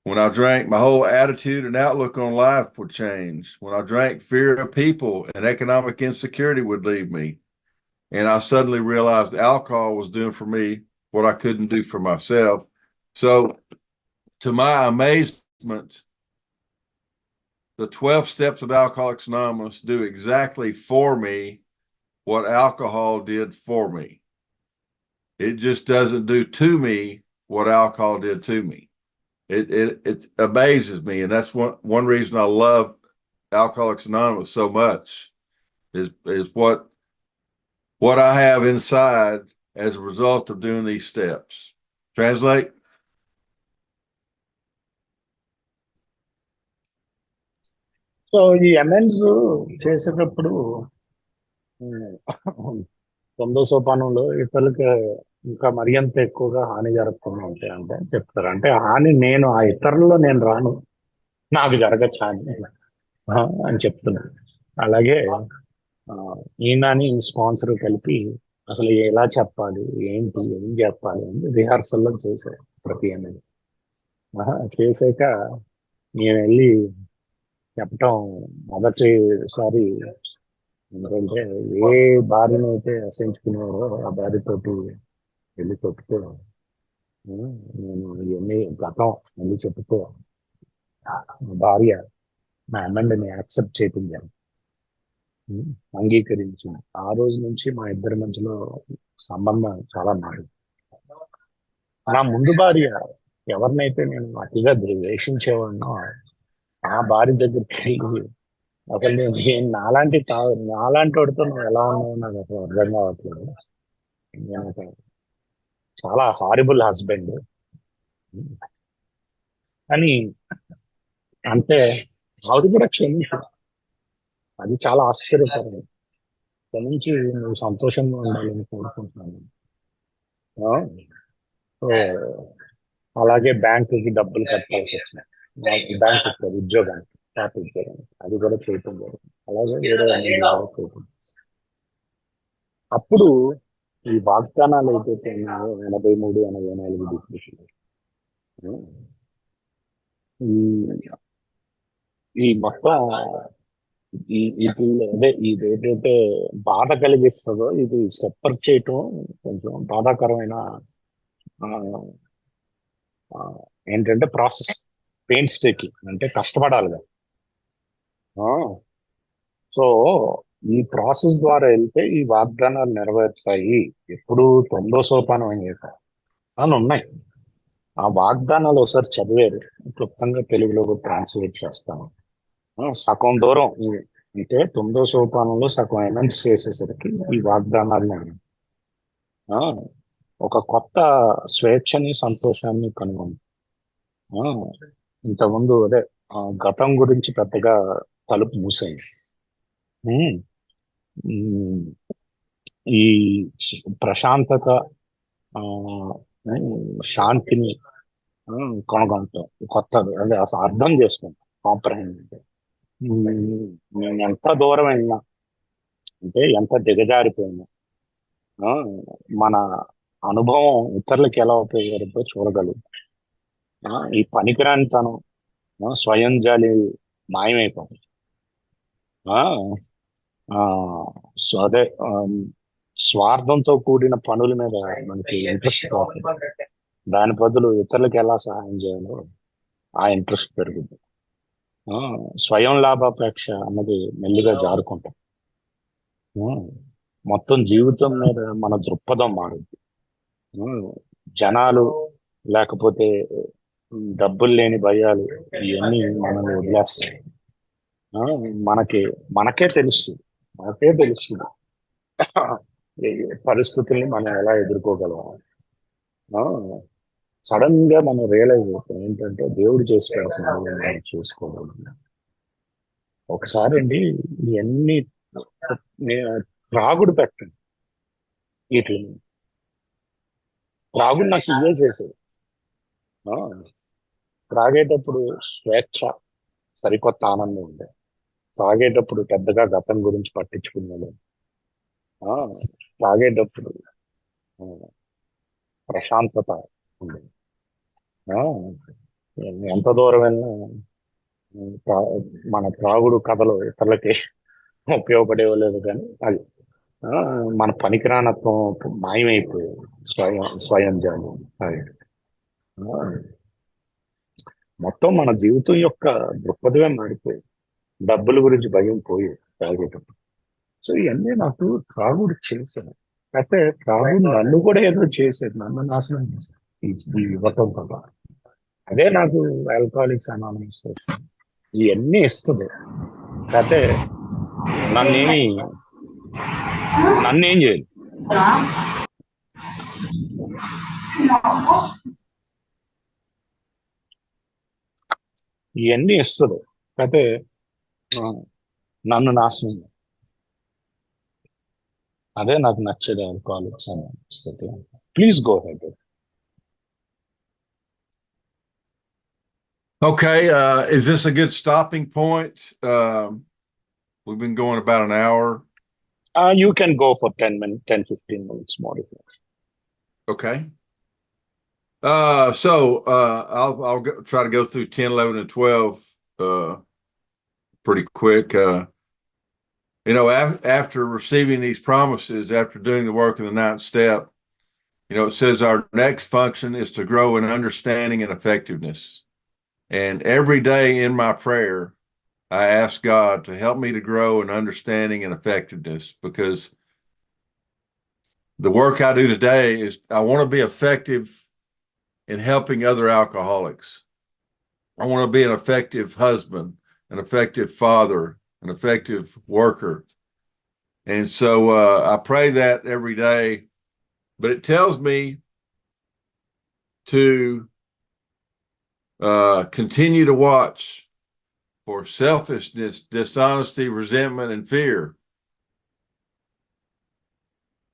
When I drank, my whole attitude and outlook on life would change. When I drank, fear of people and economic insecurity would leave me. And I suddenly realized alcohol was doing for me what I couldn't do for myself. So, to my amazement, the 12 steps of Alcoholics Anonymous do exactly for me what alcohol did for me. It just doesn't do to me what alcohol did to me. It amazes me, and that's one reason I love Alcoholics Anonymous so much, is what I have inside as a result of doing these steps. Translate. So ఈ amends చేసేటప్పుడు తొమ్మిదో సోపానంలో ఇతరులకి ఇంకా మరింత ఎక్కువగా హాని జరగకుండా ఉంటాయి అంటే చెప్తారు. అంటే హాని నేను ఆ ఇతరుల్లో నేను రాను, నాకు జరగచ్చు అని అని చెప్తున్నాను. అలాగే ఈయనని స్పాన్సర్ కలిపి అసలు ఎలా చెప్పాలి, ఏంటి, ఏం చెప్పాలి అని రిహార్సల్లో చేశారు ప్రతి అనేది. చేశాక నేను వెళ్ళి చెప్పటం మొదటిసారి ఎందుకంటే ఏ భార్యను అయితే అసహించుకున్నారో ఆ భార్యతోటి వెళ్ళి చెప్తే నేను ఇవన్నీ గతం మళ్ళీ చెప్తే మా భార్య నా అమెండ్ని యాక్సెప్ట్ చేయించాను, అంగీకరించింది. ఆ రోజు నుంచి మా ఇద్దరి మధ్యలో సంబంధం చాలా మారింది. నా ముందు భార్య ఎవరినైతే నేను అతిగా ద్వేషించేవాడినో ఆ భార్య దగ్గరికి వెళ్ళి అసలు నేను నాలాంటి వాడితో నువ్వు ఎలా ఉన్నావు నాకు అసలు అర్థం కావట్లేదు, నేను ఒక చాలా హారిబుల్ హస్బెండ్ అని అంటే ఆవిడ కూడా క్షమించు. అది చాలా ఆశ్చర్యకరం. క్షమించి నువ్వు సంతోషంగా ఉండాలని కోరుకుంటున్నాను. సో అలాగే బ్యాంకుకి డబ్బులు కట్టాల్సి వచ్చినాయి. బ్యాంక్ ఇస్తుంది ఉద్యోగానికి, ట్యాప్ ఉద్యోగానికి, అది కూడా చేయటం జరిగింది. అలాగే వేరే చేయటం. అప్పుడు ఈ వాగ్దానాలు అయితే 83, 84 డిప్రెషన్ ఈ మొత్తం ఇది అదే ఇది ఏదైతే బాధ కలిగిస్తుందో ఇది స్టెప్పర్ చేయటం కొంచెం బాధాకరమైన ఏంటంటే ప్రాసెస్. పెయిన్స్ టేకింగ్ అంటే కష్టపడాలి కదా. సో ఈ ప్రాసెస్ ద్వారా వెళ్తే ఈ వాగ్దానాలు నెరవేరుతాయి. ఎప్పుడు 9వ సోపానం అని ఉన్నాయి. ఆ వాగ్దానాలు ఒకసారి చదివారు, క్లుప్తంగా తెలుగులో ట్రాన్స్లేట్ చేస్తాను. సగం దూరం అంటే 9వ సోపానంలో సగం ఎమెంట్స్ చేసేసరికి ఈ వాగ్దానాలు ఒక కొత్త స్వేచ్ఛని, సంతోషాన్ని కనుగొంది. ఇంతకుముందు అదే గతం గురించి పెద్దగా తలుపు మూసేయండి. ఈ ప్రశాంతత, శాంతిని కనుగొంటాం. కొత్తది అదే అసలు అర్థం చేసుకుంటాం, కాంప్రహెండ్. నేను ఎంత దూరం వెళ్ళినా అంటే ఎంత దిగజారిపోయినా మన అనుభవం ఇతరులకు ఎలా ఉపయోగపడుతుందో చూడగలుగుతాం. ఈ పనికిరానితనం, స్వయం జాలి మాయమైపోతుంది. అదే స్వార్థంతో కూడిన పనుల మీద మనకి ఇంట్రెస్ట్ పోతుంది. దాని బదులు ఇతరులకు ఎలా సహాయం చేయాలో ఆ ఇంట్రెస్ట్ పెరుగుతుంది. స్వయం లాభాపేక్ష అన్నది మెల్లిగా జారుకుంటాం. మొత్తం జీవితం మీద మన దృక్పథం మారుద్ది. జనాలు లేకపోతే డబ్బులు లేని భయాలు ఇవన్నీ మనల్ని వదిలేస్తాయి. మనకే తెలుస్తుంది పరిస్థితుల్ని మనం ఎలా ఎదుర్కోగలం. సడన్ గా మనం రియలైజ్ అవుతాం ఏంటంటే దేవుడు చేసి పెడుతున్నాడు, చేసుకోగలం. ఒకసారి అండి ఇవన్నీ త్రాగుడు పెట్టండి, వీటిని త్రాగుడు నాకు ఇవే చేసేది. త్రాగేటప్పుడు స్వేచ్ఛ, సరికొత్త ఆనందం ఉండే. తాగేటప్పుడు పెద్దగా గతం గురించి పట్టించుకునేది. తాగేటప్పుడు ప్రశాంతత ఉండేది. ఎంత దూరం వెళ్ళినా మన త్రాగుడు కథలు ఇతరులకి ఉపయోగపడేవలేదు, కానీ అది మన పనికిరానత్వం మాయమైపోయేది. స్వయం జాలి మొత్తం మన జీవితం యొక్క దృక్పథమే మారిపోయింది. డబ్బుల గురించి భయం పోయేది తాగేటప్పుడు. సో ఇవన్నీ నాకు త్రాగుడు చేశాను. అయితే త్రాగుడు నన్ను కూడా ఏదో చేసేది, నన్ను నాశనం చేశాను ఈ యువతం కదా. అదే నాకు ఆల్కహాలిక్స్ అనానిమస్ ఇవన్నీ ఇస్తుంది. అయితే నన్నేమి నన్ను ఏం చేయదు. ఇవన్నీ ఇస్తుంది, అయితే నన్ను నాశనం. అదే నాకు నచ్చేది ఆల్కహాలిక్స్ అని అనిపిస్తుంది. Please go head. Okay, is this a good stopping point? We've been going about an hour. You can go for 10 minutes, 10, 15 minutes more if you want. Okay. I'll try to go through 10, 11, and 12 pretty quick. After receiving these promises, after doing the work in the ninth step, it says our next function is to grow in understanding and effectiveness. And every day in my prayer, I ask God to help me to grow in understanding and effectiveness, because the work I do today is I want to be effective in helping other alcoholics. I want to be an effective husband, an effective father, an effective worker. And so I pray that every day, but it tells me to continue to watch for selfishness, dishonesty, resentment, and fear.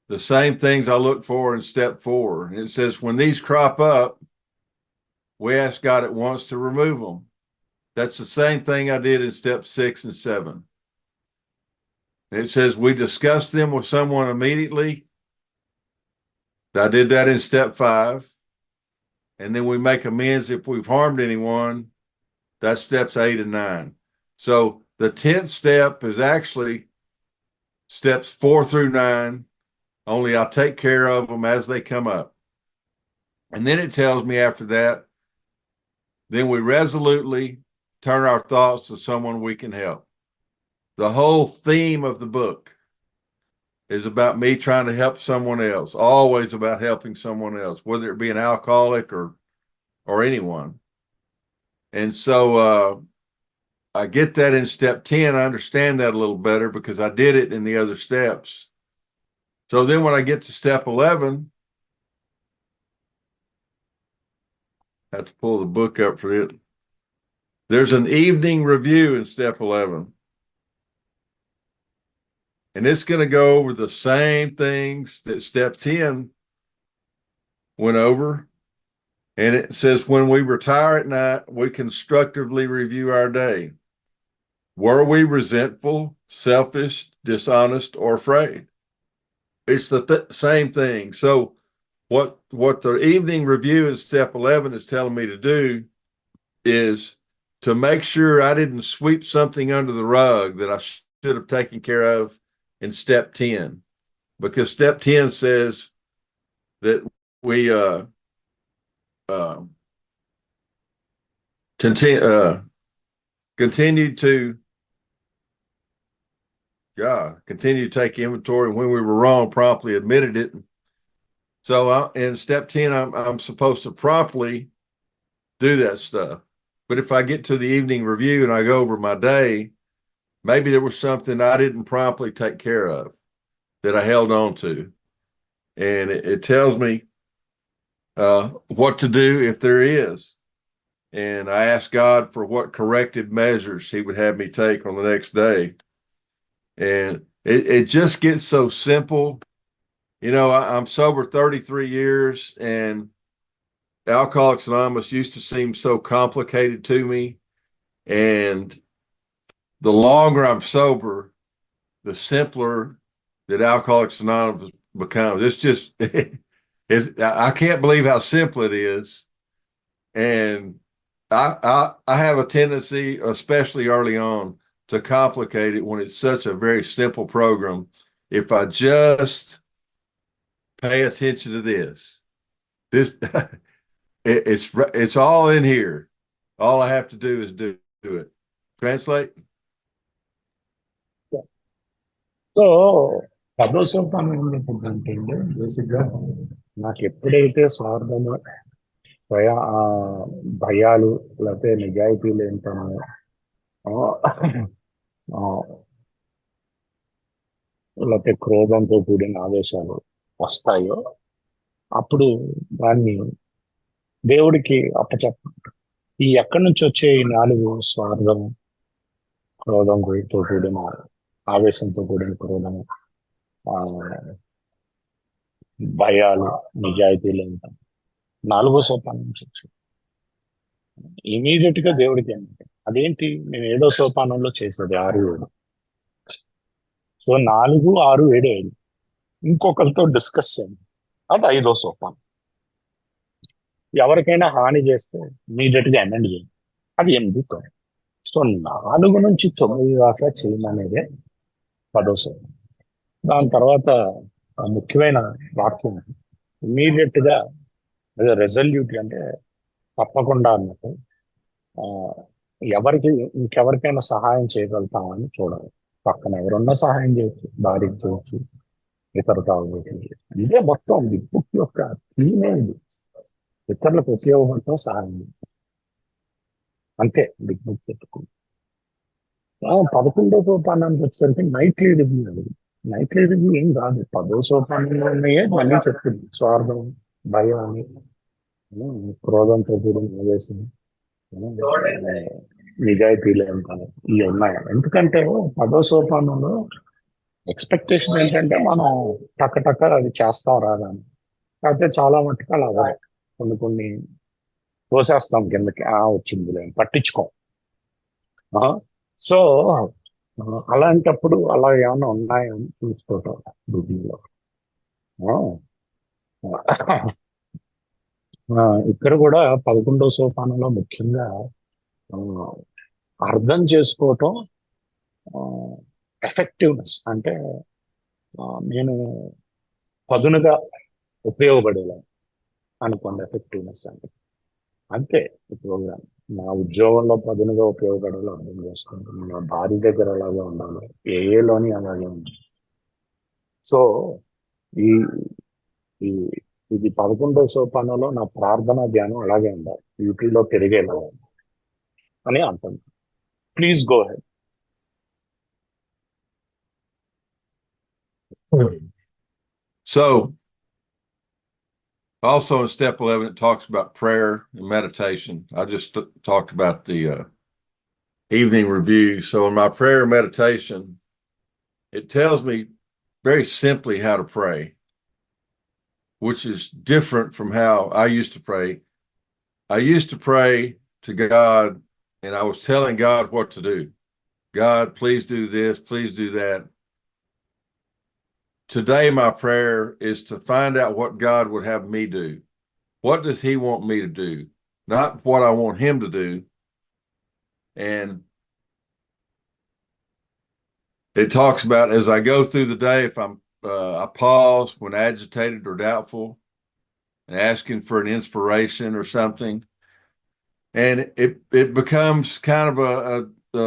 The same things I look for in step 4. And it says, when these crop up, we ask God at once to remove them. That's the same thing I did in step 6 and 7. It says we discuss them with someone immediately. I did that in step 5. And then we make amends if we've harmed anyone. That's steps 8 and 9. So the 10th step is actually steps 4 through 9, only I'll take care of them as they come up. And then it tells me after that, then we resolutely turn our thoughts to someone we can help. The whole theme of the book is about me trying to help someone else, always about helping someone else, whether it be an alcoholic or anyone. And so I get that in step 10. I understand that a little better because I did it in the other steps. So then when I get to step 11, I have to pull the book up for it. There's an evening review in step 11. And it's going to go over the same things that step 10 went over. And it says, when we retire at night, we constructively review our day. Were we resentful, selfish, dishonest, or afraid? It's the same thing. So what the evening review in step 11 is telling me to do is to make sure I didn't sweep something under the rug that I should have taken care of in step 10, because step 10 says that we continue to take inventory, and when we were wrong, promptly admitted it. So in step 10, I'm supposed to promptly do that stuff. But if I get to the evening review and I go over my day, maybe there was something I didn't promptly take care of that I held on to. And it tells me what to do if there is. And I asked God for what corrective measures he would have me take on the next day. And it just gets so simple. I'm sober 33 years, and Alcoholics Anonymous used to seem so complicated to me. And the longer I'm sober, the simpler that Alcoholics Anonymous becomes. It's just, I can't believe how simple it is. And I have a tendency, especially early on, to complicate it when it's such a very simple program. If I just pay attention to this, it's all in here. All I have to do is do it. Translate. So పదోసోపానం ఏంటంటే బేసిక్గా నాకు ఎప్పుడైతే స్వార్థము భయాలు లేకపోతే నిజాయితీలు ఏంటనో లేకపోతే క్రోధంతో కూడిన ఆవేశాలు వస్తాయో అప్పుడు దాన్ని దేవుడికి అప్పచెప్ప. ఈ ఎక్కడి నుంచి వచ్చే ఈ 4 స్వార్థం, క్రోధంతో కూడిన ఆవేశంతో కూడిన క్రోధము, ఆ, భయాలు, నిజాయితీలు ఎంత 4 సోపానం నుంచి వచ్చాయి. ఇమీడియట్ గా దేవుడికి ఏంటంటే అదేంటి మేము 7వ సోపానంలో చేసేది 6, 7. సో 4, 6, 7, 5 ఇంకొకరితో డిస్కస్ చేయండి, అది 5వ సోపానం. ఎవరికైనా హాని చేస్తే ఇమీడియట్ గా అమెండ్ చేయండి, అది 8. సో 4 నుంచి 9 దాకా చేయమనేదే 10వ సోపానం. దాని తర్వాత ముఖ్యమైన వాక్యం ఇమీడియట్ గా అదే రెజల్యూట్ అంటే తప్పకుండా అన్నట్టు ఆ, ఎవరికి ఇంకెవరికైనా సహాయం చేయగలుగుతామని చూడాలి. పక్కన ఎవరున్నా సహాయం చేయొచ్చు, భార్యకి చేయొచ్చు, ఇతర తాగుబోతుంది. ఇదే మొత్తం ఈ బుక్ యొక్క థీమే ఇది. ఇతరులకు ఉపయోగపడటం సహాయం చేయడం. అంతే బిగ్ బుక్ పెట్టుకుంది. 11వ సోపానానికి వచ్చేసరికి నైట్లీ రివ్యూ. అది నైట్లీ రివ్యూ ఏం కాదు, 10వ సోపానంలో ఉన్నాయే మళ్ళీ చెప్తుంది. స్వార్థం, భయం అని, క్రోధంతో కూడిన ఆవేశం, నిజాయితీలు అంటారు, ఇవి ఉన్నాయి. ఎందుకంటే 10వ సోపానంలో ఎక్స్పెక్టేషన్ ఏంటంటే మనం టక్క అది చేస్తాం రాదని. కాకపోతే చాలా మట్టుకు అలా అవ్వదు. కొన్ని తోసేస్తాం కిందకి, వచ్చింది పట్టించుకోం. సో అలాంటప్పుడు అలా ఏమైనా ఉన్నాయని చూసుకోవటం బుద్ధిలో. ఇక్కడ కూడా 11వ సోపానంలో ముఖ్యంగా ఆ, అర్థం చేసుకోవటం, ఎఫెక్టివ్నెస్ అంటే నేను పదునుగా ఉపయోగపడేలా అనుకోండి. ఎఫెక్టివ్నెస్ అంటే అంతే. ఈ ప్రోగ్రామ్ నా ఉద్యోగంలో పదునుగా ఉపయోగపడేలా అర్థం చేసుకుంటాను, నా భార్య దగ్గర అలాగే ఉండాలి, ఏలోని అలాగే ఉండాలి. సో ఈ ఈ ఇది 11వ సోపానంలో నా ప్రార్థన ధ్యానం అలాగే ఉండాలి, వీటిలో పెరిగేలా అని అంటుంది. Please go head. So also in step 11, it talks about prayer and meditation. I just talked about the evening review. So in my prayer and meditation, it tells me very simply how to pray, which is different from how I used to pray. I used to pray to God and I was telling God what to do. God, please do this, please do that. Today, my prayer is to find out what God would have me do. What does he want me to do? Not what I want him to do. And it talks about as I go through the day, if I pause when agitated or doubtful and asking for an inspiration or something. And it becomes kind of a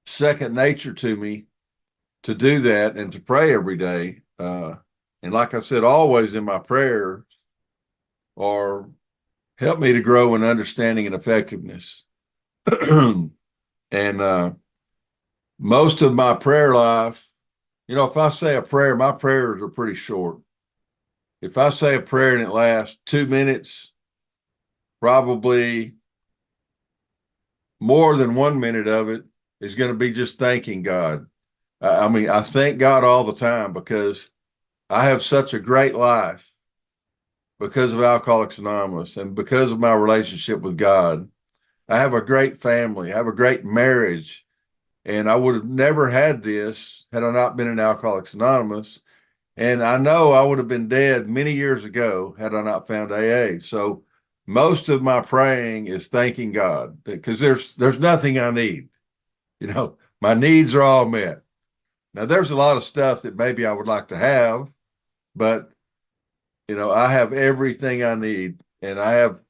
second nature to me to do that and to pray every day. And like I said, always in my prayers are help me to grow in understanding and effectiveness. And most of my prayer life, if I say a prayer, my prayers are pretty short. If I say a prayer and it lasts 2 minutes, probably more than 1 minute of it is going to be just thanking God. I mean, I thank God all the time because I have such a great life because of Alcoholics Anonymous and because of my relationship with God. I have a great family. I have a great marriage. And I would have never had this had I not been in Alcoholics Anonymous. And I know I would have been dead many years ago had I not found AA. So most of my praying is thanking God because there's nothing I need. My needs are all met. Now there's a lot of stuff that maybe I would like to have, but I have everything I need and I have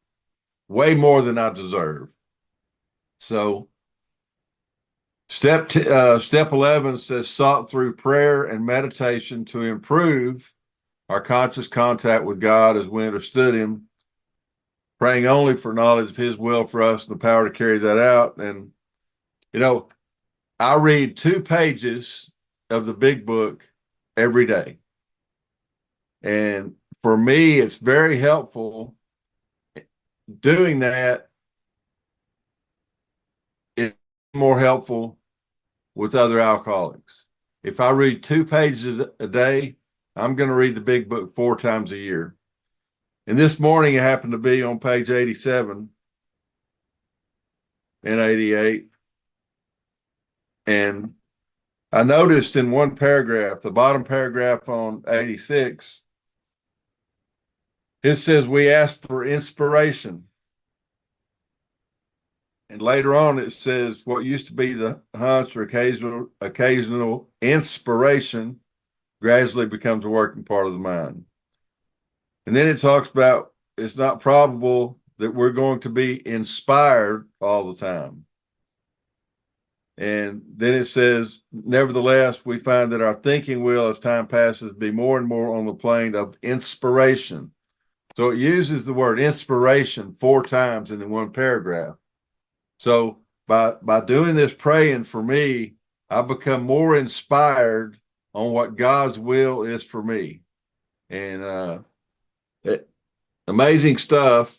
way more than I deserve. So step 11 says sought through prayer and meditation to improve our conscious contact with God as we understood him, praying only for knowledge of his will for us and the power to carry that out. And, I read 2 pages of the big book every day. And for me, it's very helpful doing that. It's more helpful with other alcoholics. If I read 2 pages a day, I'm going to read the big book 4 times a year. And this morning, it happened to be on page 87 and 88. And I noticed in one paragraph, the bottom paragraph on 86, it says, we asked for inspiration. And later on, it says what used to be the hunch or occasional inspiration gradually becomes a working part of the mind. And then it talks about it's not probable that we're going to be inspired all the time. And then it says, nevertheless, we find that our thinking will, as time passes, be more and more on the plane of inspiration. So it uses the word inspiration 4 times in one paragraph. So by doing this praying for me, I become more inspired on what God's will is for me. And amazing stuff.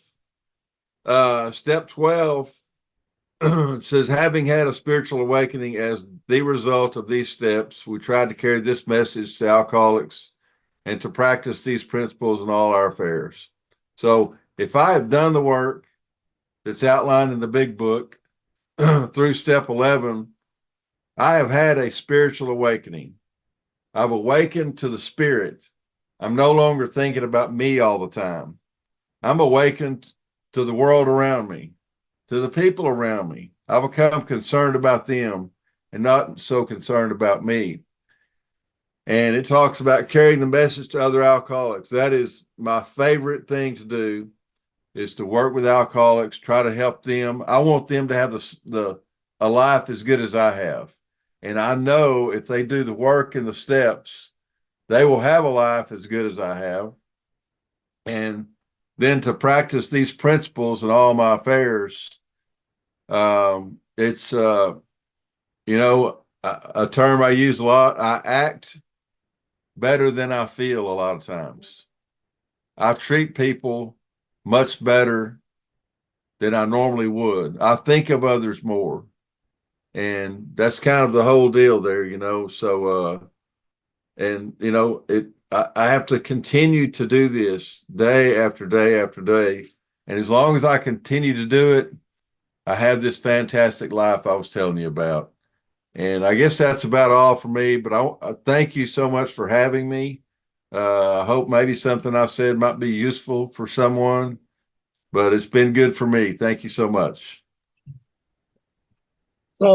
Step 12 says, having had a spiritual awakening as the result of these steps, we tried to carry this message to alcoholics and to practice these principles in all our affairs. So if I have done the work that's outlined in the big book through step 11, I have had a spiritual awakening. I've awakened to the spirit. I'm no longer thinking about me all the time. I'm awakened to the world around me, to the people around me. I become concerned about them and not so concerned about me. And it talks about carrying the message to other alcoholics. That is my favorite thing to do, is to work with alcoholics, try to help them. I want them to have a life as good as I have. And I know if they do the work and the steps, they will have a life as good as I have. And then to practice these principles in all my affairs, it's, a term I use a lot. I act better than I feel a lot of times. I treat people much better than I normally would. I think of others more. And that's kind of the whole deal there, So, I have to continue to do this day after day after day. And as long as I continue to do it, I have this fantastic life I was telling you about. And I guess that's about all for me, but I thank you so much for having me. I hope maybe something I said might be useful for someone, but it's been good for me. Thank you so much. So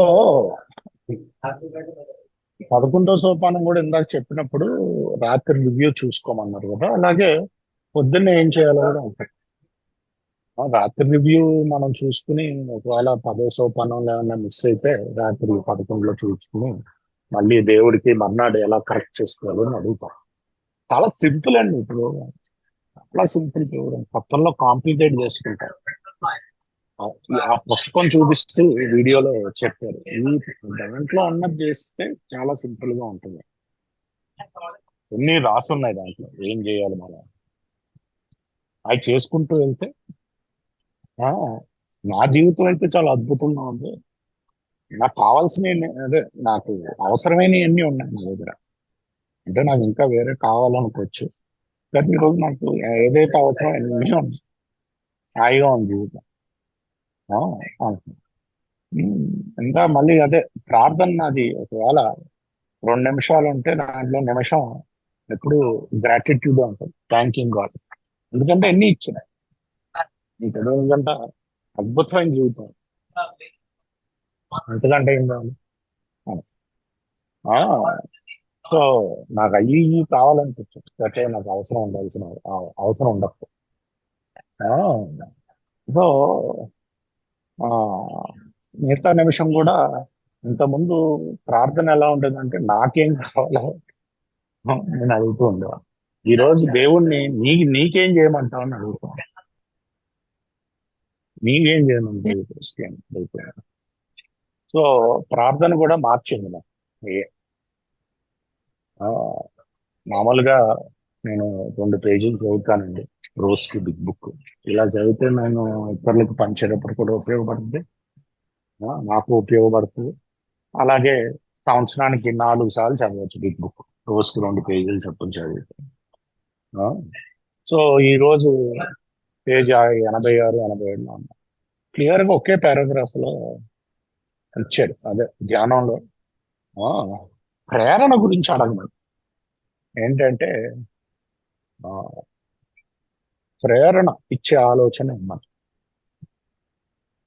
11వ సోపానం కూడా ఇందాక చెప్పినప్పుడు రాత్రి review చూసుకోమన్నారు కదా, అలాగే పొద్దున్నే ఏం చేయాలో కూడా ఉంటుంది. రాత్రి రివ్యూ మనం చూసుకుని ఒకవేళ 10వ సోపానంలో ఏమైనా మిస్ అయితే రాత్రి 11లో చూసుకుని మళ్ళీ దేవుడికి మర్నాడు ఎలా కరెక్ట్ చేసుకోవాలో అని అడుగుతాం. చాలా సింపుల్ అండి. ఇప్పుడు చాలా సింపుల్. పక్కనలో కాంప్లికేట్ చేసుకుంటారు. ఆ పుస్తకం చూపిస్తూ వీడియోలో చెప్పారు. ఈ దాంట్లో ఉన్నది చేస్తే చాలా సింపుల్ గా ఉంటుంది. ఎన్ని రాసి ఉన్నాయి దాంట్లో, ఏం చేయాలి మనం అవి చేసుకుంటూ వెళ్తే. నా జీవితం అయితే చాలా అద్భుతంగా ఉంది. నాకు కావాల్సినవి, అదే నాకు అవసరమైనవన్నీ ఉన్నాయి నా దగ్గర. అంటే నాకు ఇంకా వేరే కావాలనుకోవచ్చు, కానీ ఈరోజు నాకు ఏదైతే అవసరం అన్నీ ఉంది. హాయిగా ఉంది జీవితం. ఇంకా మళ్ళీ అదే ప్రార్థన నాది. ఒకవేళ 2 నిమిషాలు ఉంటే దాంట్లో నిమిషం ఎప్పుడు గ్రాటిట్యూడ్ ఉంటుంది, థ్యాంకింగ్ గాడ్. ఎందుకంటే ఎన్ని ఇచ్చినాయి. నీకు ఎందుకంటే అద్భుతమైన జీవితం, ఎందుకంటే ఏం కావాలి. సో నాకు అయ్యి కావాలనిపించదు, అంటే నాకు అవసరం ఉండాల్సిన అవసరం ఉండదు. సో మిగతా నిమిషం కూడా, ఇంతకుముందు ప్రార్థన ఎలా ఉండేదంటే నాకేం కావాలో నేను అడుగుతూ ఉండేవాడు. ఈ రోజు దేవుణ్ణి నీకేం చేయమంటావు అని అడుగుతాను. నీకేం చేయమంటే క్రిస్టియన్ అయిపోయాను. సో ప్రార్థన కూడా మార్చింది నాకు. 11వ సోపానం 11 నిమిషాలు ఉంటే దాంట్లో నిమిషం ఎప్పుడు గ్రాటిట్యూడ్ ఉంటుంది, థ్యాంకింగ్ గాడ్. ఎందుకంటే ఎన్ని ఇచ్చినాయి. నీకు ఎందుకంటే అద్భుతమైన జీవితం, ఎందుకంటే ఏం కావాలి. ఆ, మామూలుగా నేను 2 పేజీలు చదువుతానండి రోజుకి, బిగ్ బుక్. ఇలా చదివితే నేను ఇతరులకు పంచేటప్పుడు కూడా ఉపయోగపడుతుంది, నాకు ఉపయోగపడుతుంది. అలాగే సంవత్సరానికి 4 సార్లు చదవచ్చు బిగ్ బుక్, రోజుకి 2 పేజీలు చొప్పున చదివితే. ఆ, సో ఈ రోజు పేజ్ 86, 87 క్లియర్ గా ఒకే పారాగ్రాఫ్ లో ఇచ్చాడు. అదే ధ్యానంలో ఆ, ప్రేరణ గురించి అడగమని. ఏంటంటే ఆ, ప్రేరణ ఇచ్చే ఆలోచన ఇవ్వమని.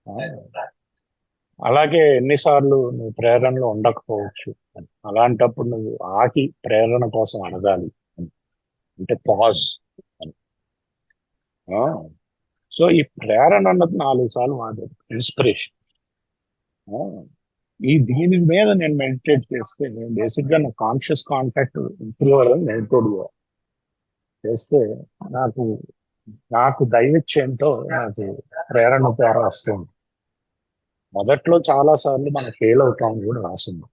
ఆ, అలాగే ఎన్నిసార్లు నువ్వు ప్రేరణలో ఉండకపోవచ్చు అని. అలాంటప్పుడు నువ్వు ఆగి ప్రేరణ కోసం అడగాలి అని. అంటే పాజ్ అని. సో ఈ ప్రేరణ అన్నది 4 సార్లు వాడారు. ఇన్స్పిరేషన్. దీని మీద నేను మెడిటేట్ చేస్తే, నేను బేసిక్ గా నా కాన్షియస్ కాంటాక్ట్ ఇంప్రూవ్ అవ్వాలని మెడిటేట్ చేస్తే నాకు నాకు దైవచ్యంతో నాకు ప్రేరణ ద్వారా వస్తుంది. మొదట్లో చాలా సార్లు మనం ఫెయిల్ అవుతామని కూడా రాసింది.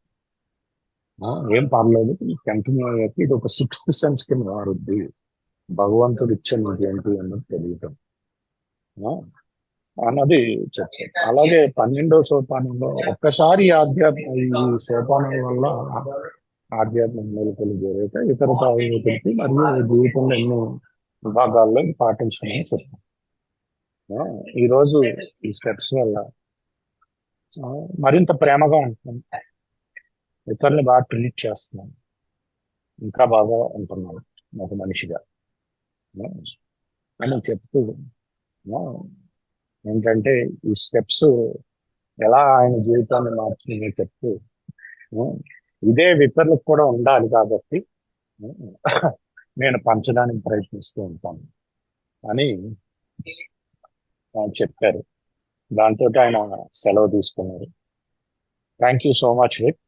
ఏం పర్లేదు, కంటిన్యూ అయ్యాక ఇది ఒక సిక్స్త్ సెన్స్ కింద మారుద్ది. భగవంతుడు ఇచ్చే నీకేంటి అన్నది తెలియటం అన్నది చెప్తారు. అలాగే 12వ సోపానంలో ఒక్కసారి ఈ సోపానం వల్ల ఆధ్యాత్మిక మెలకువలు జరిగితే ఇతర తాగుతులకి మరియు జీవితంలో ఎన్నో విభాగాల్లో ఇది పాటించమని చెప్తాం. ఈరోజు ఈ స్టెప్స్ వల్ల మరింత ప్రేమగా ఉంటుంది, ఇతరులు బాగా ట్రీట్ చేస్తున్నాను, ఇంకా బాగా ఉంటున్నాను ఒక మనిషిగా అని చెప్తూ ఏంటంటే ఈ స్టెప్స్ ఎలా ఆయన జీవితాన్ని మార్చిందో చెప్తూ ఇదే ఇతరులకు కూడా ఉండాలి కాబట్టి నేను పంచడానికి ప్రయత్నిస్తూ ఉంటాను అని చెప్పారు. దాంతో ఆయన సెలవు తీసుకున్నారు. థ్యాంక్ యూ సో మచ్ విక్.